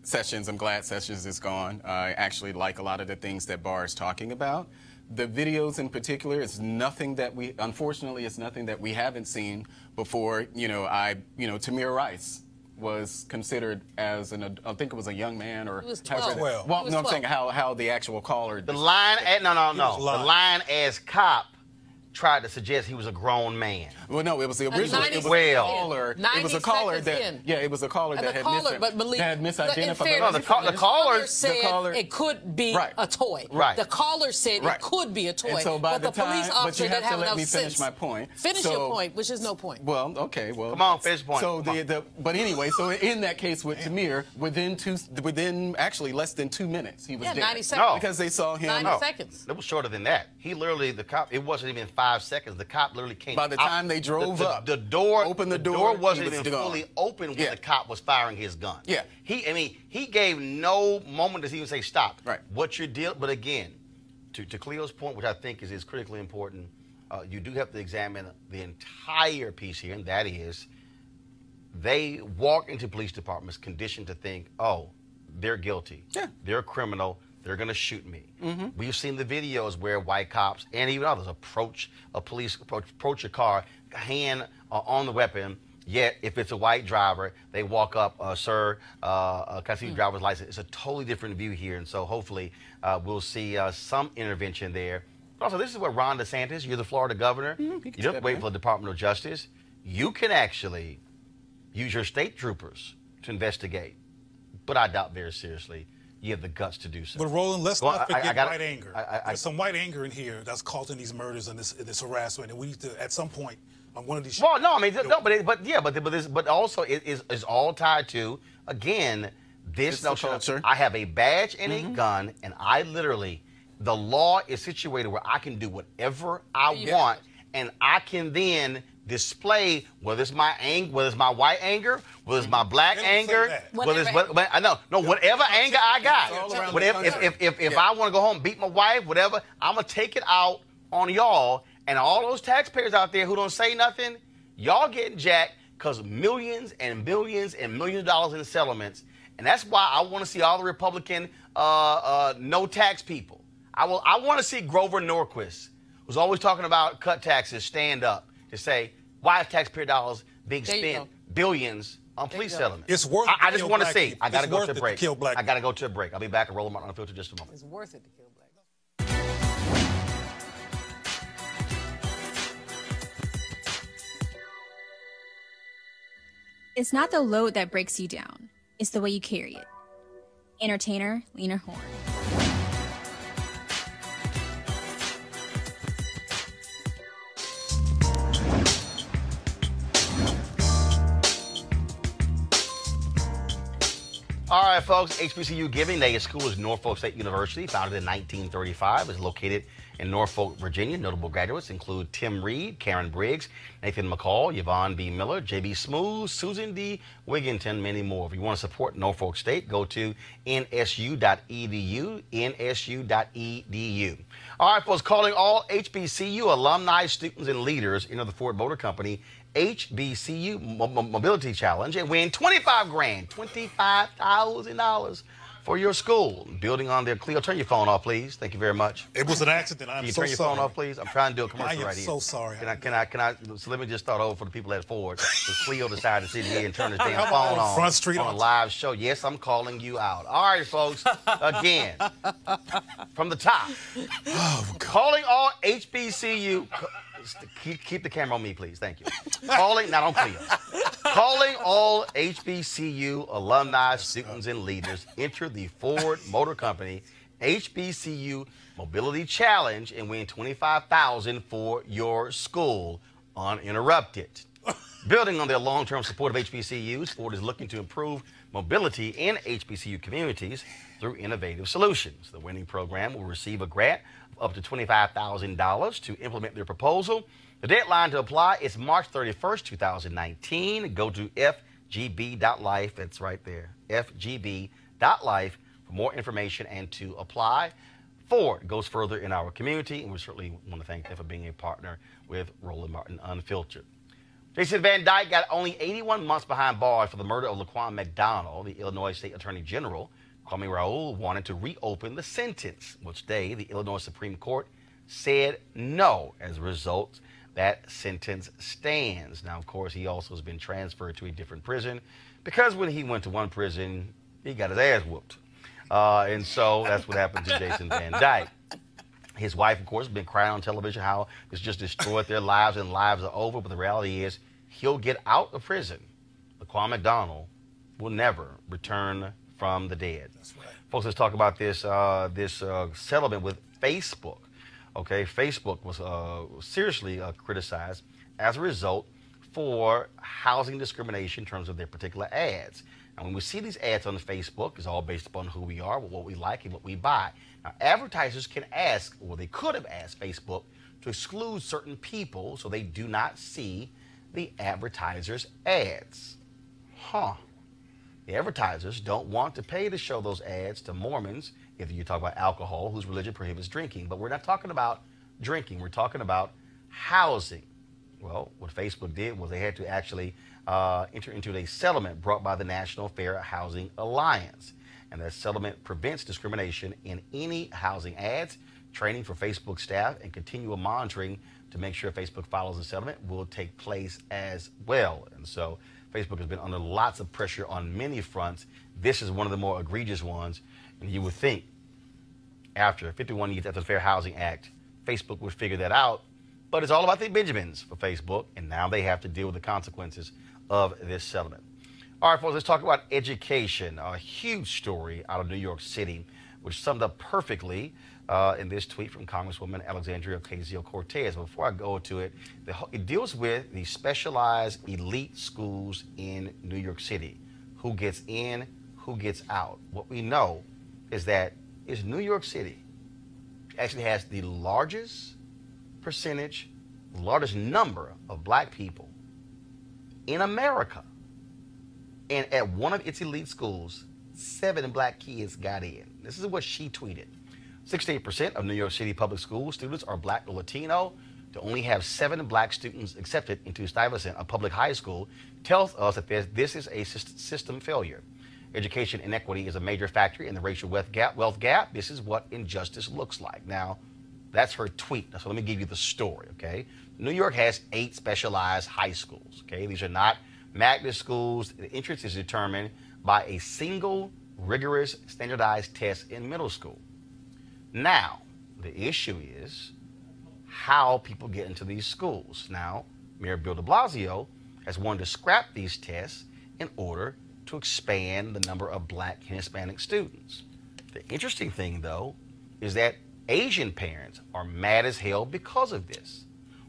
Sessions, I'm glad Sessions is gone. I actually like a lot of the things that Barr is talking about. The videos in particular, unfortunately, it's nothing that we haven't seen before. Tamir Rice was considered as I think it was a young man or. He was 12. Well, no, I'm saying how the actual caller. The line, the line as cop tried to suggest he was a grown man. Well, no, it was the original. It was a caller that. Yeah, it was a caller that had misidentified. No, the caller said it could be a toy. Right. The caller said it could be a toy. And so by but the police officer didn't have enough sense. Finish my point. Finish your point, which is no point. Well, okay. Well, come on, finish point. So but anyway, so in that case with Tamir, within actually less than 2 minutes, he was dead. 90 seconds. No. Because they saw him. 90 seconds. It was shorter than that. He literally, the cop. It wasn't even 5 seconds. The cop literally came. By the time they drove up, the door wasn't even gone. fully open when the cop was firing his gun. Yeah. He gave no moment to even say stop. Right. What's your deal? But again, to Cleo's point, which I think is critically important, you do have to examine the entire piece here, and that is they walk into police departments conditioned to think, oh, they're guilty. Yeah. They're a criminal. They're going to shoot me. We've seen the videos where white cops and even others approach a car, hand on the weapon. Yet, if it's a white driver, they walk up, sir, can I see your driver's license? It's a totally different view here. And so hopefully we'll see some intervention there. But also, this is what Ron DeSantis, you're the Florida governor. You don't wait for the Department of Justice. You can actually use your state troopers to investigate. But I doubt very seriously you have the guts to do so. But Roland, let's not forget white anger. There's some white anger in here that's causing these murders and this harassment, and we need to, at some point, on one of these. Well, no, I mean, no, but also it is all tied to, again, this notion. I have a badge and a gun, and I literally, the law is situated where I can do whatever I want, and I can then display whether it's my anger, whether it's my white anger, whether it's my black anger, whether it's whatever anger I got. Whatever, if I want to go home and beat my wife, whatever, I'm gonna take it out on y'all and all those taxpayers out there who don't say nothing. Y'all getting jacked because millions and billions and millions of dollars in settlements, and that's why I want to see all the Republican no tax people. I want to see Grover Norquist, who's always talking about cut taxes, stand up to say, why is taxpayer dollars being spent billions on police settlements? It's worth it. I just want to see. I got to go to a break. Kill black I got to go to a break. I'll be back at Roland Martin Unfiltered in just a moment. It's worth it to kill black. It's not the load that breaks you down. It's the way you carry it. Entertainer, Lena Horne. All right, folks, HBCU Giving Day. School is Norfolk State University, founded in 1935. It's located in Norfolk, Virginia. Notable graduates include Tim Reed, Karen Briggs, Nathan McCall, Yvonne B. Miller, J.B. Smooth, Susan D. Wigginton, many more. If you want to support Norfolk State, go to nsu.edu, nsu.edu. All right, folks, calling all HBCU alumni, students, and leaders into the Ford Motor Company HBCU Mobility Challenge and win $25,000 for your school. Building on their Cleo. Turn your phone off, please. Thank you very much. It was an accident. I'm so sorry. Can you turn your phone off, please? I'm trying to do a commercial right here. I am so sorry. Can I? So let me just start over for the people at Ford. Because Cleo decided to sit here and turn his damn phone on Front Street on a live show. Yes, I'm calling you out. All right, folks. Again, from the top. Oh, calling all HBCU. Keep the camera on me, please. Thank you. Calling, not on Cleo. Calling all HBCU alumni, students, and leaders, enter the Ford Motor Company HBCU Mobility Challenge and win $25,000 for your school uninterrupted. Building on their long-term support of HBCUs, Ford is looking to improve mobility in HBCU communities through innovative solutions. The winning program will receive a grant of up to $25,000 to implement their proposal. The deadline to apply is March 31st, 2019. Go to FGB.Life. That's right there, FGB.Life for more information and to apply. Ford goes further in our community, and we certainly want to thank them for being a partner with Roland Martin Unfiltered. Jason Van Dyke got only 81 months behind bars for the murder of Laquan McDonald. The Illinois State Attorney General, Kwame Raoul, wanted to reopen the sentence, which today the Illinois Supreme Court said no. As a result, that sentence stands. Now, of course, he also has been transferred to a different prison because when he went to one prison, he got his ass whooped. And so that's what happened to Jason Van Dyke. His wife, of course, has been crying on television how this just destroyed their lives and lives are over. But the reality is he'll get out of prison. Laquan McDonald will never return from the dead. That's right. Folks, let's talk about this settlement with Facebook. Okay, Facebook was seriously criticized as a result for housing discrimination in terms of their particular ads. And when we see these ads on Facebook, it's all based upon who we are, what we like, and what we buy. Now, advertisers can ask, or they could have asked Facebook to exclude certain people so they do not see the advertisers' ads. The advertisers don't want to pay to show those ads to Mormons, if you talk about alcohol, whose religion prohibits drinking. But we're not talking about drinking. We're talking about housing. Well, what Facebook did was they had to actually enter into a settlement brought by the National Fair Housing Alliance. And that settlement prevents discrimination in any housing ads. Training for Facebook staff and continual monitoring to make sure Facebook follows the settlement will take place as well. And so Facebook has been under lots of pressure on many fronts. This is one of the more egregious ones. And you would think after 51 years after the Fair Housing Act, Facebook would figure that out. But it's all about the Benjamins for Facebook, and now they have to deal with the consequences of this settlement. All right, folks, let's talk about education. A huge story out of New York City, which summed up perfectly in this tweet from Congresswoman Alexandria Ocasio-Cortez. Before I go to it, it deals with the specialized elite schools in New York City. Who gets in, who gets out. What we know is that New York City actually has the largest percentage, largest number of black people in America. And at one of its elite schools, 7 black kids got in. This is what she tweeted. 68% of New York City public school students are black or Latino. To only have 7 black students accepted into Stuyvesant, a public high school, tells us that this is a system failure. Education inequity is a major factor in the racial wealth gap. This is what injustice looks like. Now, that's her tweet. So let me give you the story, okay? New York has 8 specialized high schools, okay? These are not magnet schools. The entrance is determined by a single rigorous standardized test in middle school. Now, the issue is how people get into these schools. Now, Mayor Bill de Blasio has wanted to scrap these tests in order to expand the number of black and Hispanic students. The interesting thing, though, is that Asian parents are mad as hell because of this.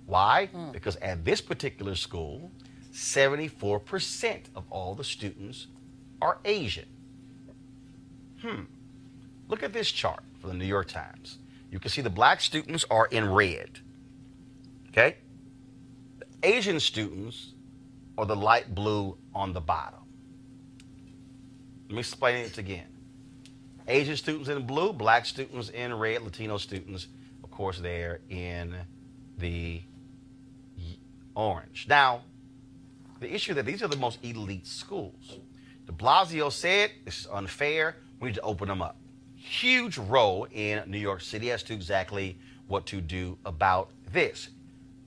Why? Because at this particular school, 74% of all the students are Asian. Look at this chart from the New York Times. You can see the black students are in red, okay? The Asian students are the light blue on the bottom. Let me explain it again. Asian students in blue, black students in red, Latino students, of course, they're in the orange. Now, the issue that these are the most elite schools. De Blasio said this is unfair. We need to open them up. Huge role in New York City as to exactly what to do about this.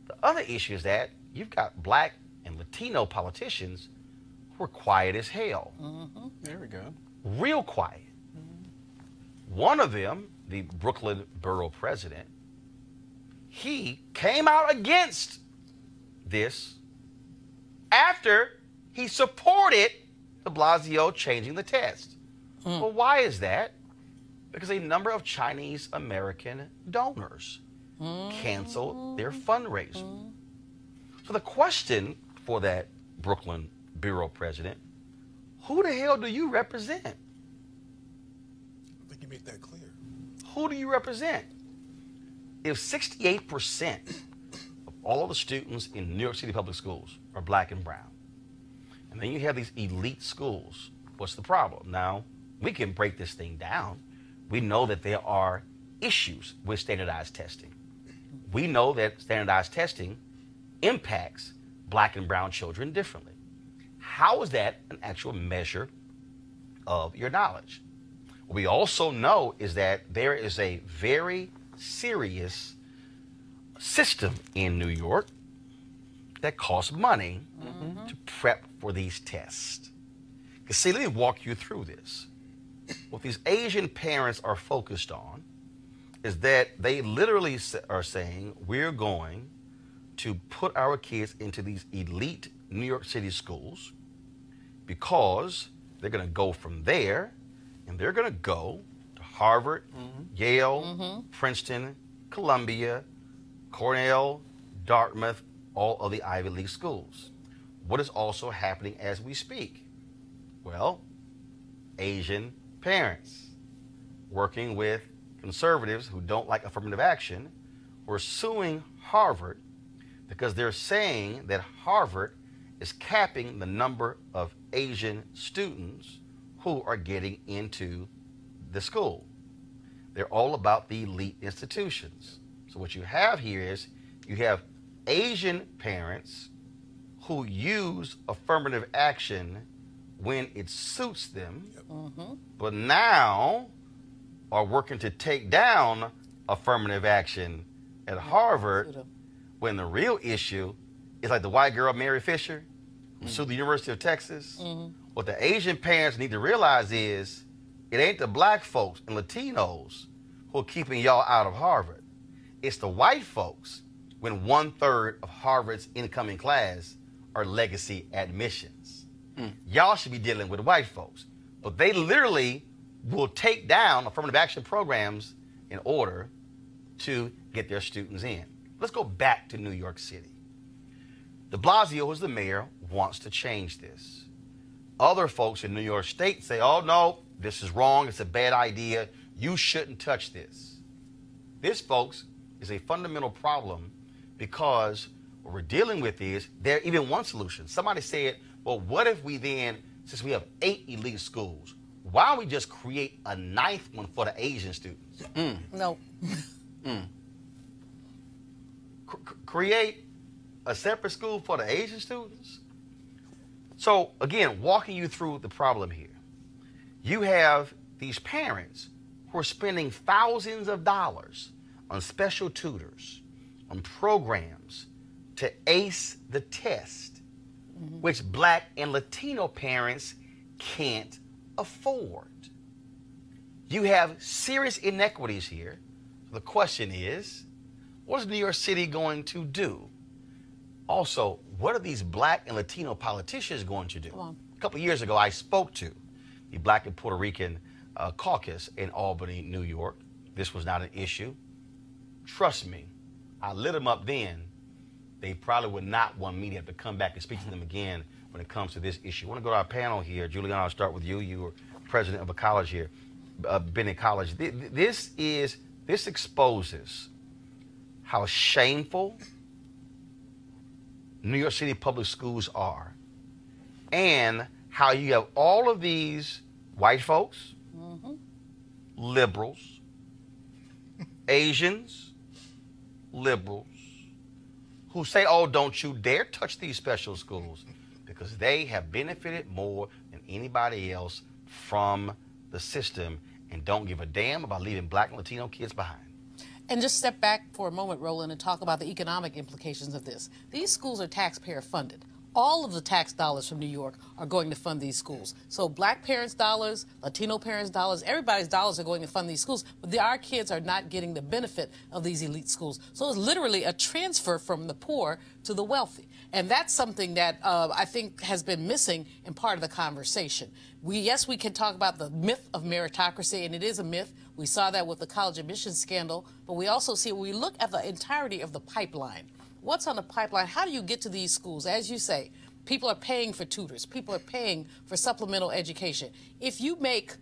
The other issue is that you've got black and Latino politicians who are quiet as hell. There we go. Real quiet. One of them, the Brooklyn borough president, he came out against this after he supported de Blasio changing the test. Well, why is that? Because a number of Chinese American donors canceled their fundraiser. So the question for that Brooklyn borough president, who the hell do you represent? I think you make that clear. Who do you represent? If 68% of all the students in New York City public schools are black and brown, and then you have these elite schools, what's the problem? Now, we can break this thing down. We know that there are issues with standardized testing. We know that standardized testing impacts black and brown children differently. How is that an actual measure of your knowledge? What we also know is that there is a very serious system in New York that costs money to prep for these tests. Because see, let me walk you through this. What these Asian parents are focused on is that they literally are saying, we're going to put our kids into these elite New York City schools because they're going to go from there and they're going to go to Harvard, Yale, Princeton, Columbia, Cornell, Dartmouth, all of the Ivy League schools. What is also happening as we speak? Well, Asian parents working with conservatives who don't like affirmative action were suing Harvard because they're saying that Harvard is capping the number of Asian students who are getting into the school. They're all about the elite institutions. So what you have here is you have Asian parents who use affirmative action when it suits them, but now are working to take down affirmative action at Harvard when the real issue is like the white girl Mary Fisher who sued the University of Texas. What the Asian parents need to realize is it ain't the black folks and Latinos who are keeping y'all out of Harvard. It's the white folks when 1/3 of Harvard's incoming class are legacy admissions. Y'all should be dealing with white folks. But they literally will take down affirmative action programs in order to get their students in. Let's go back to New York City. De Blasio, who's the mayor, wants to change this. Other folks in New York State say, oh, no, this is wrong. It's a bad idea. You shouldn't touch this. This, folks, is a fundamental problem because what we're dealing with is there even one solution. Somebody said, well, what if we then, since we have 8 elite schools, why don't we just create a 9th one for the Asian students? No. Create a separate school for the Asian students? So, again, walking you through the problem here. You have these parents who are spending thousands of dollars on special tutors, on programs to ace the test, which Black and Latino parents can't afford. You have serious inequities here. The question is, what is New York City going to do? Also, what are these Black and Latino politicians going to do? A couple of years ago, I spoke to the Black and Puerto Rican caucus in Albany, New York. This was not an issue. Trust me, I lit them up then. They probably would not want me to have to come back and speak to them again when it comes to this issue. I want to go to our panel here. Juliana, I'll start with you. You were president of a college here, Bennett College. This exposes how shameful New York City public schools are, and how you have all of these white folks, liberals, Asians, liberals, who say, oh, don't you dare touch these special schools, because they have benefited more than anybody else from the system and don't give a damn about leaving Black and Latino kids behind. And just step back for a moment, Roland, and talk about the economic implications of this. These schools are taxpayer funded. All of the tax dollars from New York are going to fund these schools. So Black parents' dollars, Latino parents' dollars, everybody's dollars are going to fund these schools, but our kids are not getting the benefit of these elite schools. So it's literally a transfer from the poor to the wealthy. And that's something that I think has been missing in part of the conversation. Yes, we can talk about the myth of meritocracy, and it is a myth. We saw that with the college admissions scandal, but we also see when we look at the entirety of the pipeline. What's on the pipeline? How do you get to these schools? As you say, people are paying for tutors. People are paying for supplemental education. If you make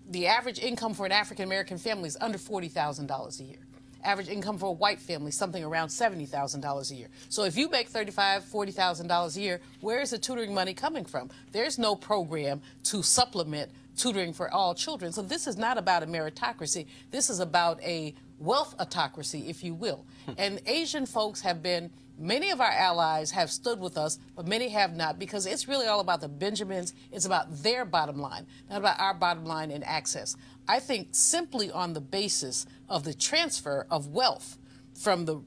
the average income for an African-American family is under $40,000 a year. Average income for a white family, something around $70,000 a year. So if you make $35,000, $40,000 a year, where is the tutoring money coming from? There's no program to supplement tutoring for all children. So this is not about a meritocracy. This is about a wealth autocracy, if you will. And Asian folks have been, many of our allies have stood with us, but many have not, because it's really all about the Benjamins. It's about their bottom line, not about our bottom line in access. I think simply on the basis of the transfer of wealth from the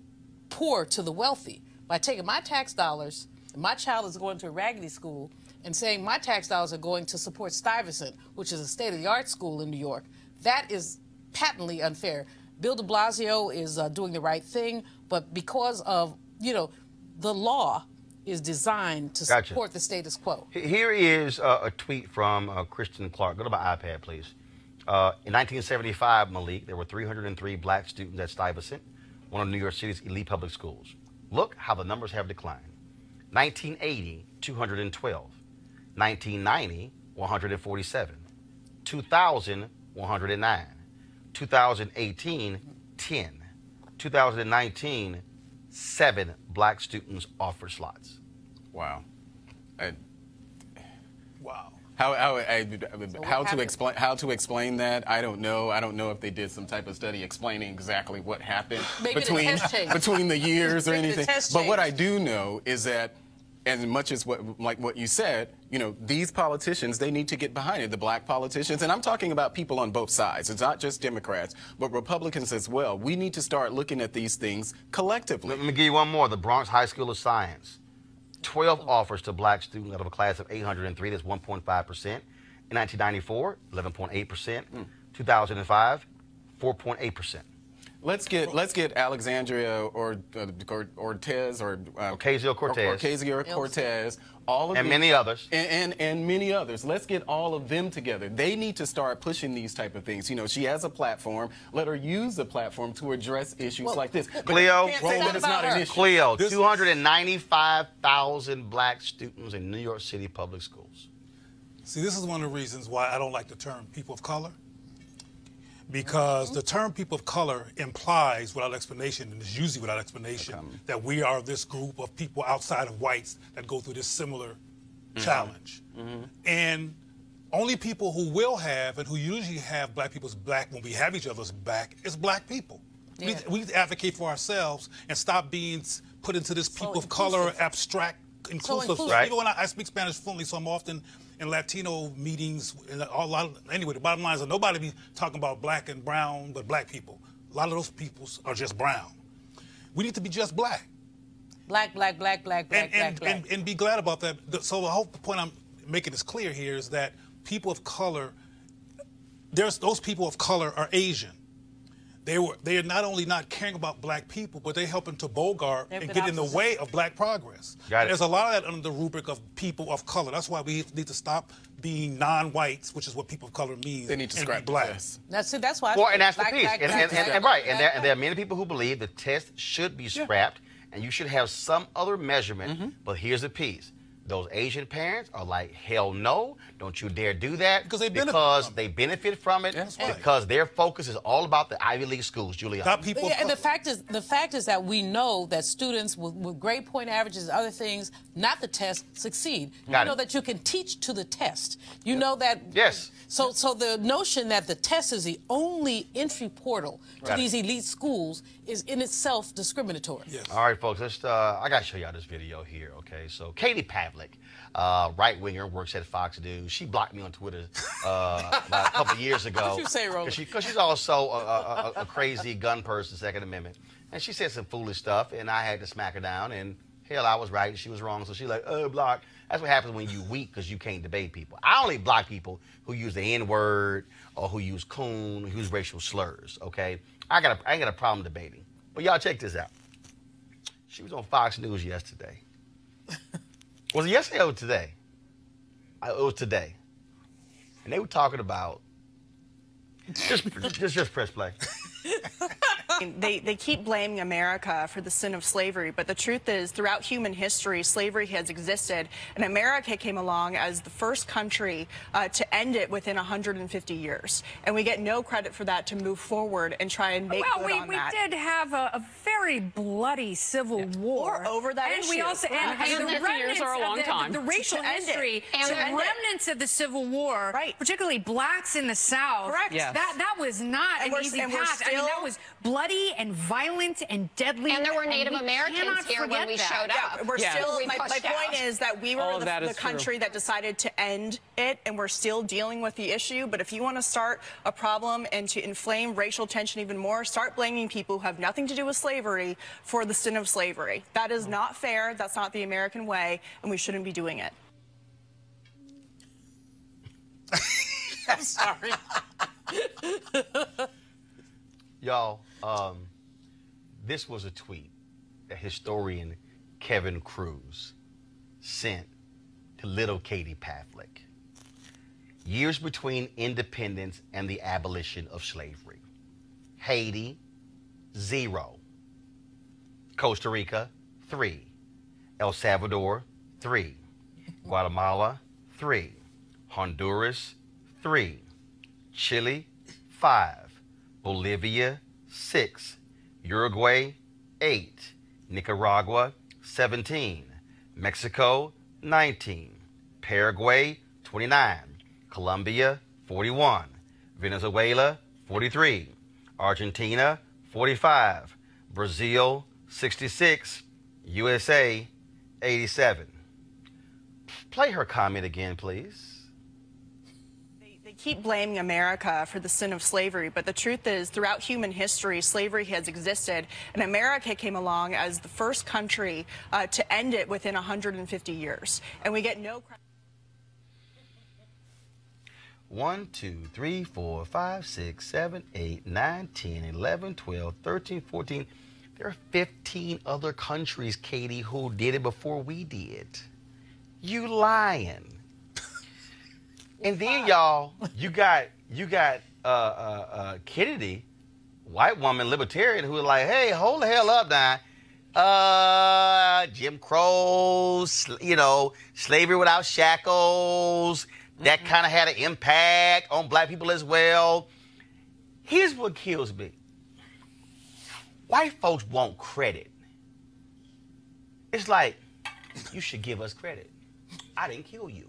poor to the wealthy, by taking my tax dollars, and my child is going to a raggedy school, and saying my tax dollars are going to support Stuyvesant, which is a state-of-the-art school in New York, that is patently unfair. Bill de Blasio is doing the right thing, but because of, the law is designed to support the status quo. Here is a tweet from Kristen Clark. Go to my iPad, please. In 1975, Malik, there were 303 Black students at Stuyvesant, one of New York City's elite public schools. Look how the numbers have declined. 1980, 212. 1990, 147. 2000, 109. 2018, 10. 2019, 7 Black students offered slots. Wow. Wow. How to explain that? I don't know. I don't know if they did some type of study explaining exactly what happened between the years or anything. But what I do know is that, as much as what you said, these politicians, they need to get behind it, the Black politicians. And I'm talking about people on both sides. It's not just Democrats, but Republicans as well. We need to start looking at these things collectively. Let me give you one more. The Bronx High School of Science. 12 offers to Black students out of a class of 803. That's 1.5%. In 1994, 11.8%. 2005, 4.8%. Let's get Alexandria or Ortez or Ocasio-Cortez. Ocasio-Cortez, all of and many others. And many others. Let's get all of them together. They need to start pushing these type of things. You know, she has a platform. Let her use the platform to address issues like this. Cleo, it's not an issue. Cleo, 295,000 black students in New York City public schools. See, this is one of the reasons why I don't like the term people of color. Because the term people of color implies, without explanation, and it's usually without explanation, that we are this group of people outside of whites that go through this similar challenge. And only people who will have, and who usually have black people's back when we have each other's back, is black people. Yeah. We need to advocate for ourselves and stop being put into this people of color, abstract, inclusive. Right. Even when I speak Spanish fluently, so I'm often in Latino meetings, anyway, the bottom line is that nobody be talking about black and brown, but black people. A lot of those people are just brown. We need to be just black. Black. And be glad about that. So I hope the point I'm making is clear here is that people of color, those people of color are Asian. They are not only not caring about black people, but they're helping to bogart and get in the way of black progress. There's a lot of that under the rubric of people of color. That's why we need to stop being non-whites, which is what people of color means. They need to scrap black. That's why. Well, and that's the piece. And there are many people who believe the test should be scrapped, and you should have some other measurement. But here's the piece. Those Asian parents are like, hell no, don't you dare do that. Because they benefit from it. Because their focus is all about the Ivy League schools, Julia. And the fact is that we know that students with grade point averages and other things, not the test, succeed. You know that you can teach to the test. You know that. Yes. So the notion that the test is the only entry portal to these elite schools is in itself discriminatory. Yes. All right, folks, I got to show y'all this video here, okay? So Katie Pavlik, right-winger, works at Fox News. She blocked me on Twitter about a couple of years ago. What did you say, Roland? Because she's also a crazy gun person, Second Amendment. And she said some foolish stuff, and I had to smack her down, and hell, I was right, and she was wrong. So she's like, block. That's what happens when you weak because you can't debate people. I only block people who use the N-word or who use coon, who use racial slurs, okay? I ain't got a problem debating. But y'all check this out. She was on Fox News yesterday. Was it yesterday or today? It was today. And they were talking about, just press play. They keep blaming America for the sin of slavery, but the truth is, throughout human history, slavery has existed, and America came along as the first country to end it within 150 years. And we get no credit for that to move forward and try and make good on that. We did have a very bloody civil war. Or over that and issue. We also, and the remnants are a long time. The racial history, and the remnants of the Civil War, particularly blacks in the South. Correct. Yes. That was not an easy path. I mean, that was bloody and violent and deadly. And there were Native Americans here when we showed up. We're still, my point is that we were the country that decided to end it, and we're still dealing with the issue. But if you want to start a problem and to inflame racial tension even more, start blaming people who have nothing to do with slavery for the sin of slavery. That is not fair. That's not the American way, and we shouldn't be doing it. I'm sorry. Y'all, this was a tweet that historian Kevin Cruz sent to little Katie Pavlik. Years between independence and the abolition of slavery. Haiti, 0. Costa Rica, 3. El Salvador, 3. Guatemala, 3. Honduras, 3. Chile, 5. Bolivia, 6. Uruguay, 8. Nicaragua, 17. Mexico, 19. Paraguay, 29. Colombia, 41. Venezuela, 43. Argentina, 45. Brazil, 66. USA, 87. Play her comment again, please. They keep blaming America for the sin of slavery, but the truth is, throughout human history, slavery has existed, and America came along as the first country to end it within 150 years. And we get no credit. 1, 2, 3, 4, 5, 6, 7, 8, 9, 10, 11, 12, 13, 14. There are 15 other countries, Katie, who did it before we did. You lying. And then, y'all, you got Kennedy, white woman, libertarian, who was like, hey, hold the hell up now. Jim Crow, slavery without shackles, that kind of had an impact on black people as well. Here's what kills me. White folks want credit. It's like, you should give us credit. I didn't kill you.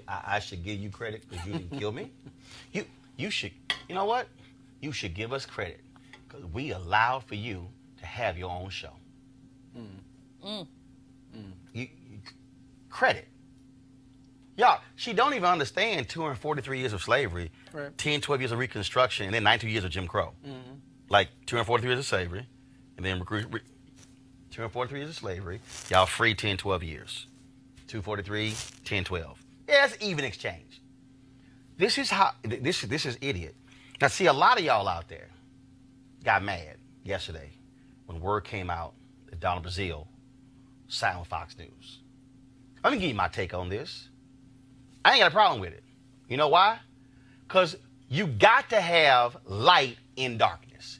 I should give you credit because you didn't kill me. You should, you know what? You should give us credit because we allowed for you to have your own show. Credit. Y'all, she don't even understand 243 years of slavery, right. 10, 12 years of Reconstruction, and then 92 years of Jim Crow. Like 243 years of slavery, and then 243 years of slavery. Y'all free 10, 12 years. 243, 10, 12. Yeah, it's even exchange. This is how, this is idiot. Now, see, a lot of y'all out there got mad yesterday when word came out that Donald Brazile signed with Fox News. Let me give you my take on this. I ain't got a problem with it. You know why? Because you got to have light in darkness.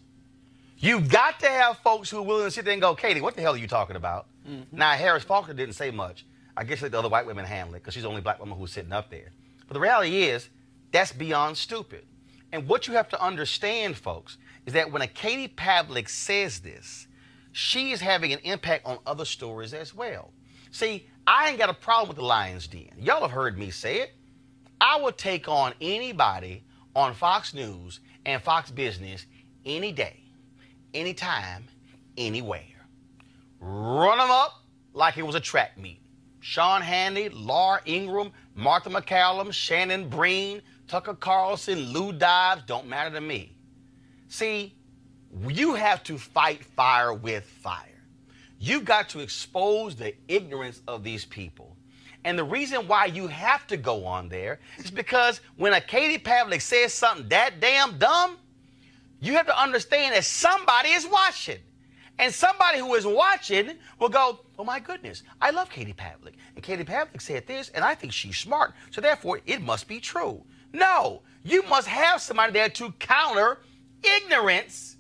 You got to have folks who are willing to sit there and go, Katie, what the hell are you talking about? Now, Harris Faulkner didn't say much. I guess let the other white women handle it because she's the only black woman who's sitting up there. But the reality is, that's beyond stupid. And what you have to understand, folks, is that when a Katie Pavlik says this, she is having an impact on other stories as well. See, I ain't got a problem with the Lion's Den. Y'all have heard me say it. I would take on anybody on Fox News and Fox Business any day, anytime, anywhere. Run them up like it was a track meet. Sean Hannity, Laura Ingraham, Martha McCallum, Shannon Breen, Tucker Carlson, Lou Dobbs, don't matter to me. See, you have to fight fire with fire. You've got to expose the ignorance of these people. And the reason why you have to go on there is because when a Katie Pavlik says something that damn dumb, you have to understand that somebody is watching. And somebody who is watching will go, oh my goodness, I love Katie Pavlik. And Katie Pavlik said this, and I think she's smart, so therefore it must be true. No, you must have somebody there to counter ignorance,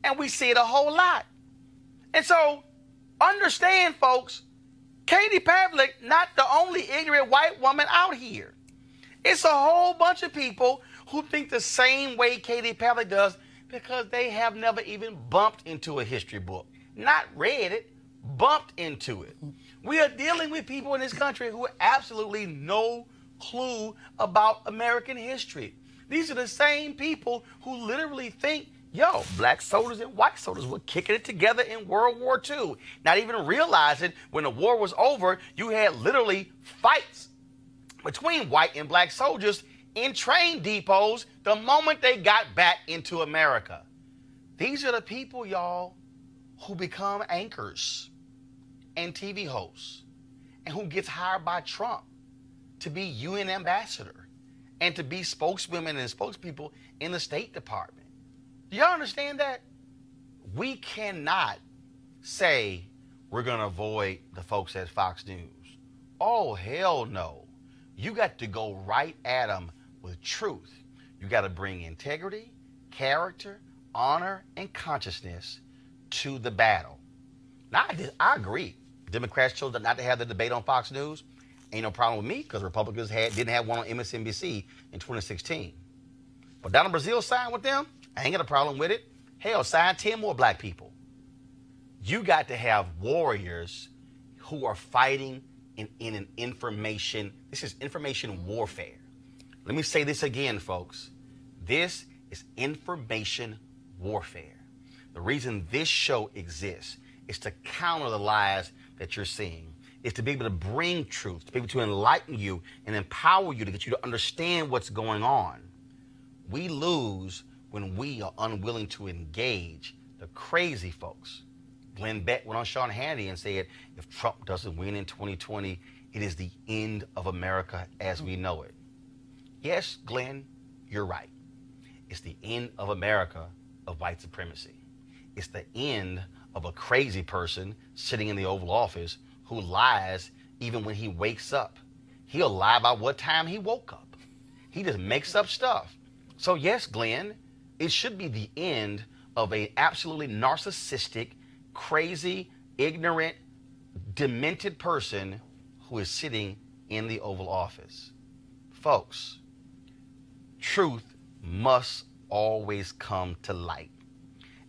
and we see it a whole lot. And so, understand, folks, Katie Pavlik, not the only ignorant white woman out here. It's a whole bunch of people who think the same way Katie Pavlik does because they have never even bumped into a history book. Not read it, bumped into it. We are dealing with people in this country who have absolutely no clue about American history. These are the same people who literally think, yo, black soldiers and white soldiers were kicking it together in World War II. Not even realizing when the war was over, you had literally fights between white and black soldiers in train depots the moment they got back into America. These are the people, y'all, who become anchors and TV hosts and who gets hired by Trump to be UN ambassador and to be spokeswomen and spokespeople in the State Department. Do y'all understand that? We cannot say we're going to avoid the folks at Fox News. Oh, hell no. You got to go right at them with truth. You got to bring integrity, character, honor, and consciousness to the battle. Now, I agree. Democrats chose not to have the debate on Fox News. Ain't no problem with me because Republicans didn't have one on MSNBC in 2016. But Donald Brazile signed with them. I ain't got a problem with it. Hell, sign 10 more black people. You got to have warriors who are fighting in an information. This is information warfare. Let me say this again, folks. This is information warfare. The reason this show exists is to counter the lies that you're seeing. It's to be able to bring truth, to be able to enlighten you and empower you to get you to understand what's going on. We lose when we are unwilling to engage the crazy folks. Glenn Beck went on Sean Hannity and said, if Trump doesn't win in 2020, It is the end of America as we know it. Yes, Glenn, you're right. It's the end of America of white supremacy. It's the end of a crazy person sitting in the Oval Office who lies even when he wakes up. He'll lie about what time he woke up. He just makes up stuff. So yes, Glenn, it should be the end of an absolutely narcissistic, crazy, ignorant, demented person who is sitting in the Oval Office. Folks, truth must always come to light.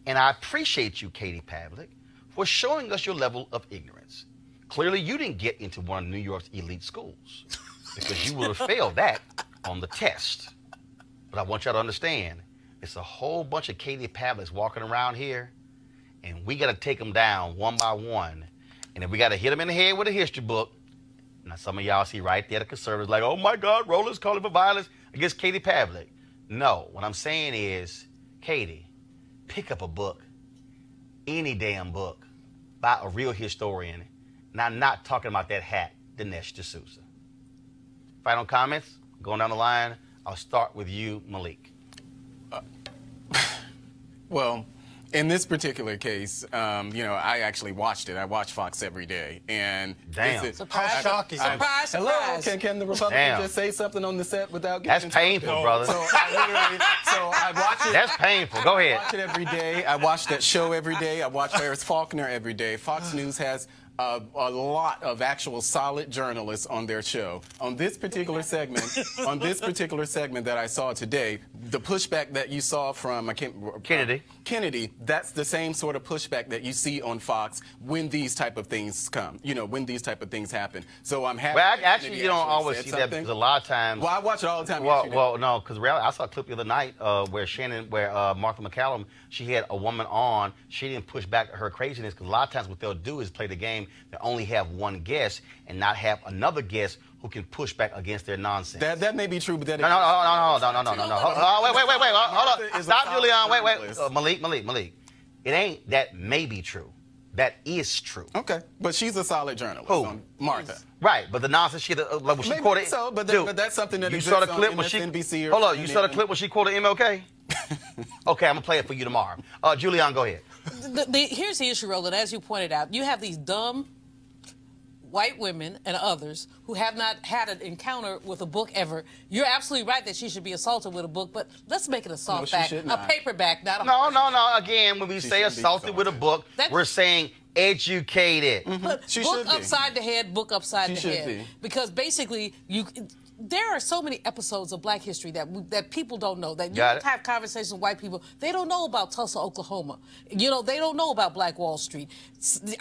And I appreciate you, Katie Pavlik, for showing us your level of ignorance. Clearly, you didn't get into one of New York's elite schools because you would have failed that on the test. But I want y'all to understand, it's a whole bunch of Katie Pavliks walking around here, and we got to take them down one by one. And if we got to hit them in the head with a history book, now some of y'all see right there the conservatives like, oh my God, Roland's calling for violence against Katie Pavlik. No, what I'm saying is, Katie, pick up a book, any damn book, by a real historian. And I'm not talking about that hat, Dinesh D'Souza. Final comments? Going down the line, I'll start with you, Malik. Well, in this particular case, I actually watched it. I watch Fox every day, and damn, surprise, shocking! Surprise, hello, surprise. can the Republican just say something on the set without getting? That's painful, brother. So I watch it. That's painful. Go ahead. I watch it every day. I watch that show every day. I watch Harris Faulkner every day. Fox News has a lot of actual solid journalists on their show. On this particular segment, that I saw today, the pushback that you saw from Kennedy, that's the same sort of pushback that you see on Fox when these type of things come. When these type of things happen. So I'm happy. Well, actually, you don't always see that because a lot of times. Well, I watch it all the time. Well, no, because I saw a clip the other night where Martha McCallum, she had a woman on. She didn't push back her craziness because a lot of times what they'll do is play the game. They only have one guest and not have another guest who can push back against their nonsense. That may be true, but that no. Wait. Hold up. Stop, Julian. Wait. Malik. It ain't that may be true. That is true. Okay, but she's a solid journalist. Who? Martha. Right, but the nonsense she quoted. So, but that's something that you saw the clip when NBC. Hold on, you saw the clip when she quoted MLK. Okay, I'm gonna play it for you tomorrow. Julian, go ahead. Here's the issue, Roland. As you pointed out, you have these dumb white women and others who have not had an encounter with a book ever. You're absolutely right that she should be assaulted with a book, but let's make it a softback, a paperback, not a No. Again, when we say assaulted with a book, we're saying educated. Book upside the head, book upside the head. Because basically, there are so many episodes of Black history that people don't know. That you have conversations with white people. They don't know about Tulsa, Oklahoma. They don't know about Black Wall Street.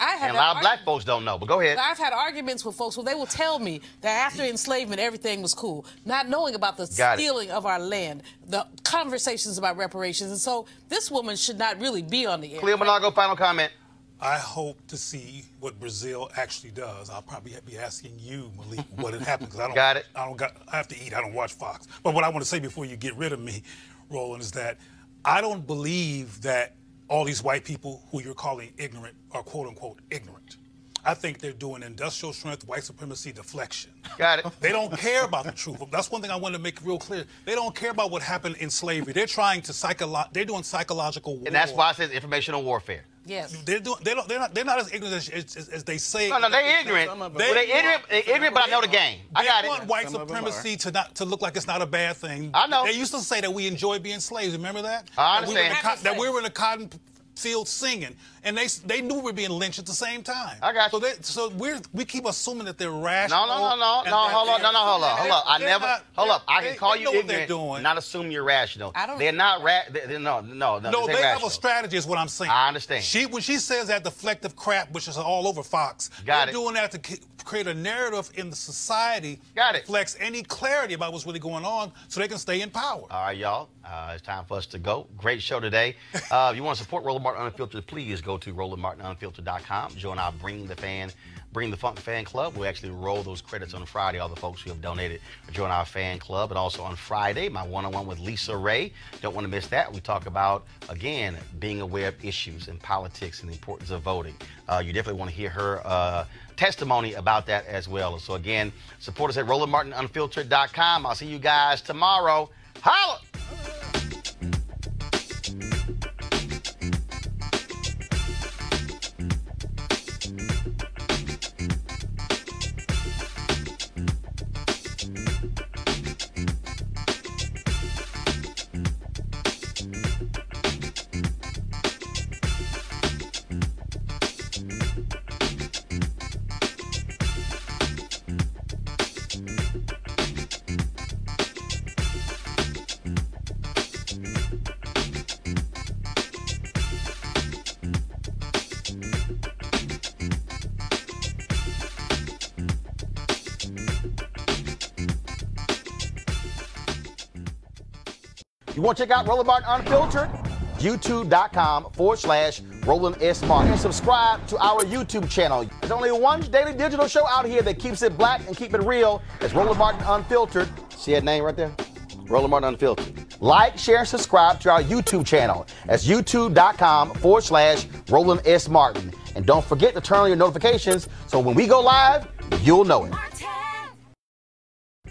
And a lot of Black folks don't know, but go ahead. I've had arguments with folks where they will tell me that after enslavement, everything was cool, not knowing about the stealing of our land, the conversations about reparations. And so this woman should not really be on the air. Cleo Monago, final comment. I hope to see what Brazil actually does. I'll probably be asking you, Malik, what had happened because I have to eat. I don't watch Fox. But what I want to say before you get rid of me, Roland, is that I don't believe that all these white people who you're calling ignorant are quote unquote ignorant. I think they're doing industrial strength, white supremacy deflection. Got it. They don't care about the truth. That's one thing I want to make real clear. They don't care about what happened in slavery. They're trying to they're doing psychological war. And that's why it says informational warfare. Yes. They're not as ignorant as they say. No, they're ignorant. They're ignorant, but I know the game. I got it. They want white supremacy to look like it's not a bad thing. I know. They used to say that we enjoy being slaves. Remember that? I understand. That we were in a cotton field singing, and they knew we were being lynched at the same time. I got you. So we keep assuming that they're rational. No. Hold up. I can call you ignorant, not assume you're rational. They're not No, they have a strategy, is what I'm saying. I understand. When she says that deflective crap, which is all over Fox, they're doing that to create a narrative in the society that reflects any clarity about what's really going on, so they can stay in power. All right, y'all. It's time for us to go. Great show today. If you want to support Roland Martin Unfiltered, please go to RolandMartinUnfiltered.com. Join our Bring the Fan Bring the Funk Fan Club. We'll actually roll those credits on Friday, all the folks who have donated to join our fan club. And also on Friday, my one-on-one with Lisa Ray. Don't want to miss that. We talk about, again, being aware of issues in politics and the importance of voting. You definitely want to hear her testimony about that as well. So again, support us at RolandMartinUnfiltered.com. I'll see you guys tomorrow. Holla! You want to check out Roland Martin Unfiltered? YouTube.com/Roland S. Martin. And subscribe to our YouTube channel. There's only one daily digital show out here that keeps it black and keep it real. It's Roland Martin Unfiltered. See that name right there? Roland Martin Unfiltered. Like, share, and subscribe to our YouTube channel. That's YouTube.com/Roland S. Martin. And don't forget to turn on your notifications so when we go live, you'll know it.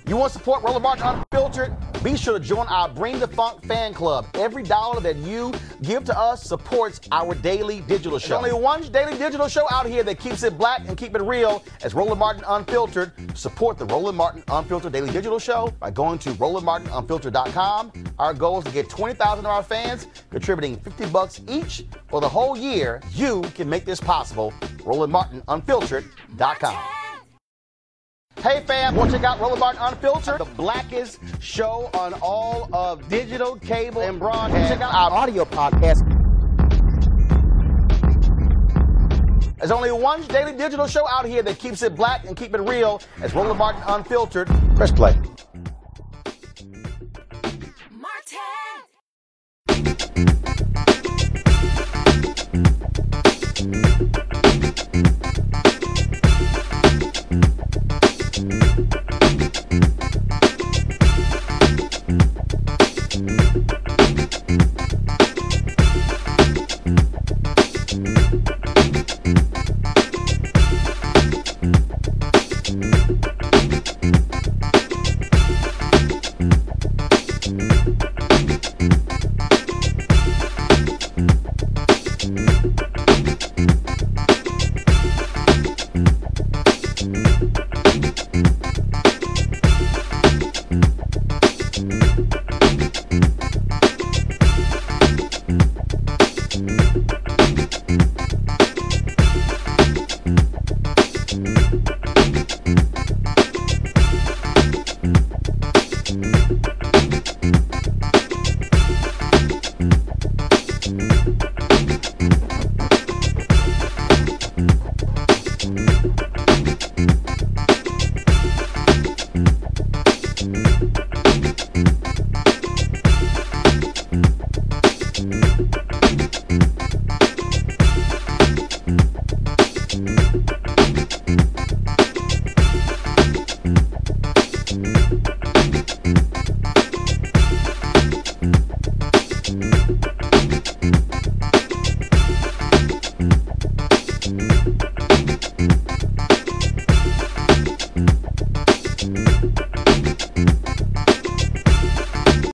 You want to support Roland Martin Unfiltered? Be sure to join our Bring the Funk fan club. Every dollar that you give to us supports our daily digital show. There's only one daily digital show out here that keeps it black and keep it real. It's Roland Martin Unfiltered. Support the Roland Martin Unfiltered daily digital show by going to RolandMartinUnfiltered.com. Our goal is to get 20,000 of our fans contributing $50 each for the whole year. You can make this possible. RolandMartinUnfiltered.com. Hey fam, want to check out Roland Martin Unfiltered, the blackest show on all of digital, cable, and broadcast. Check out our audio podcast. There's only one daily digital show out here that keeps it black and keep it real. It's Roland Martin Unfiltered. Press play.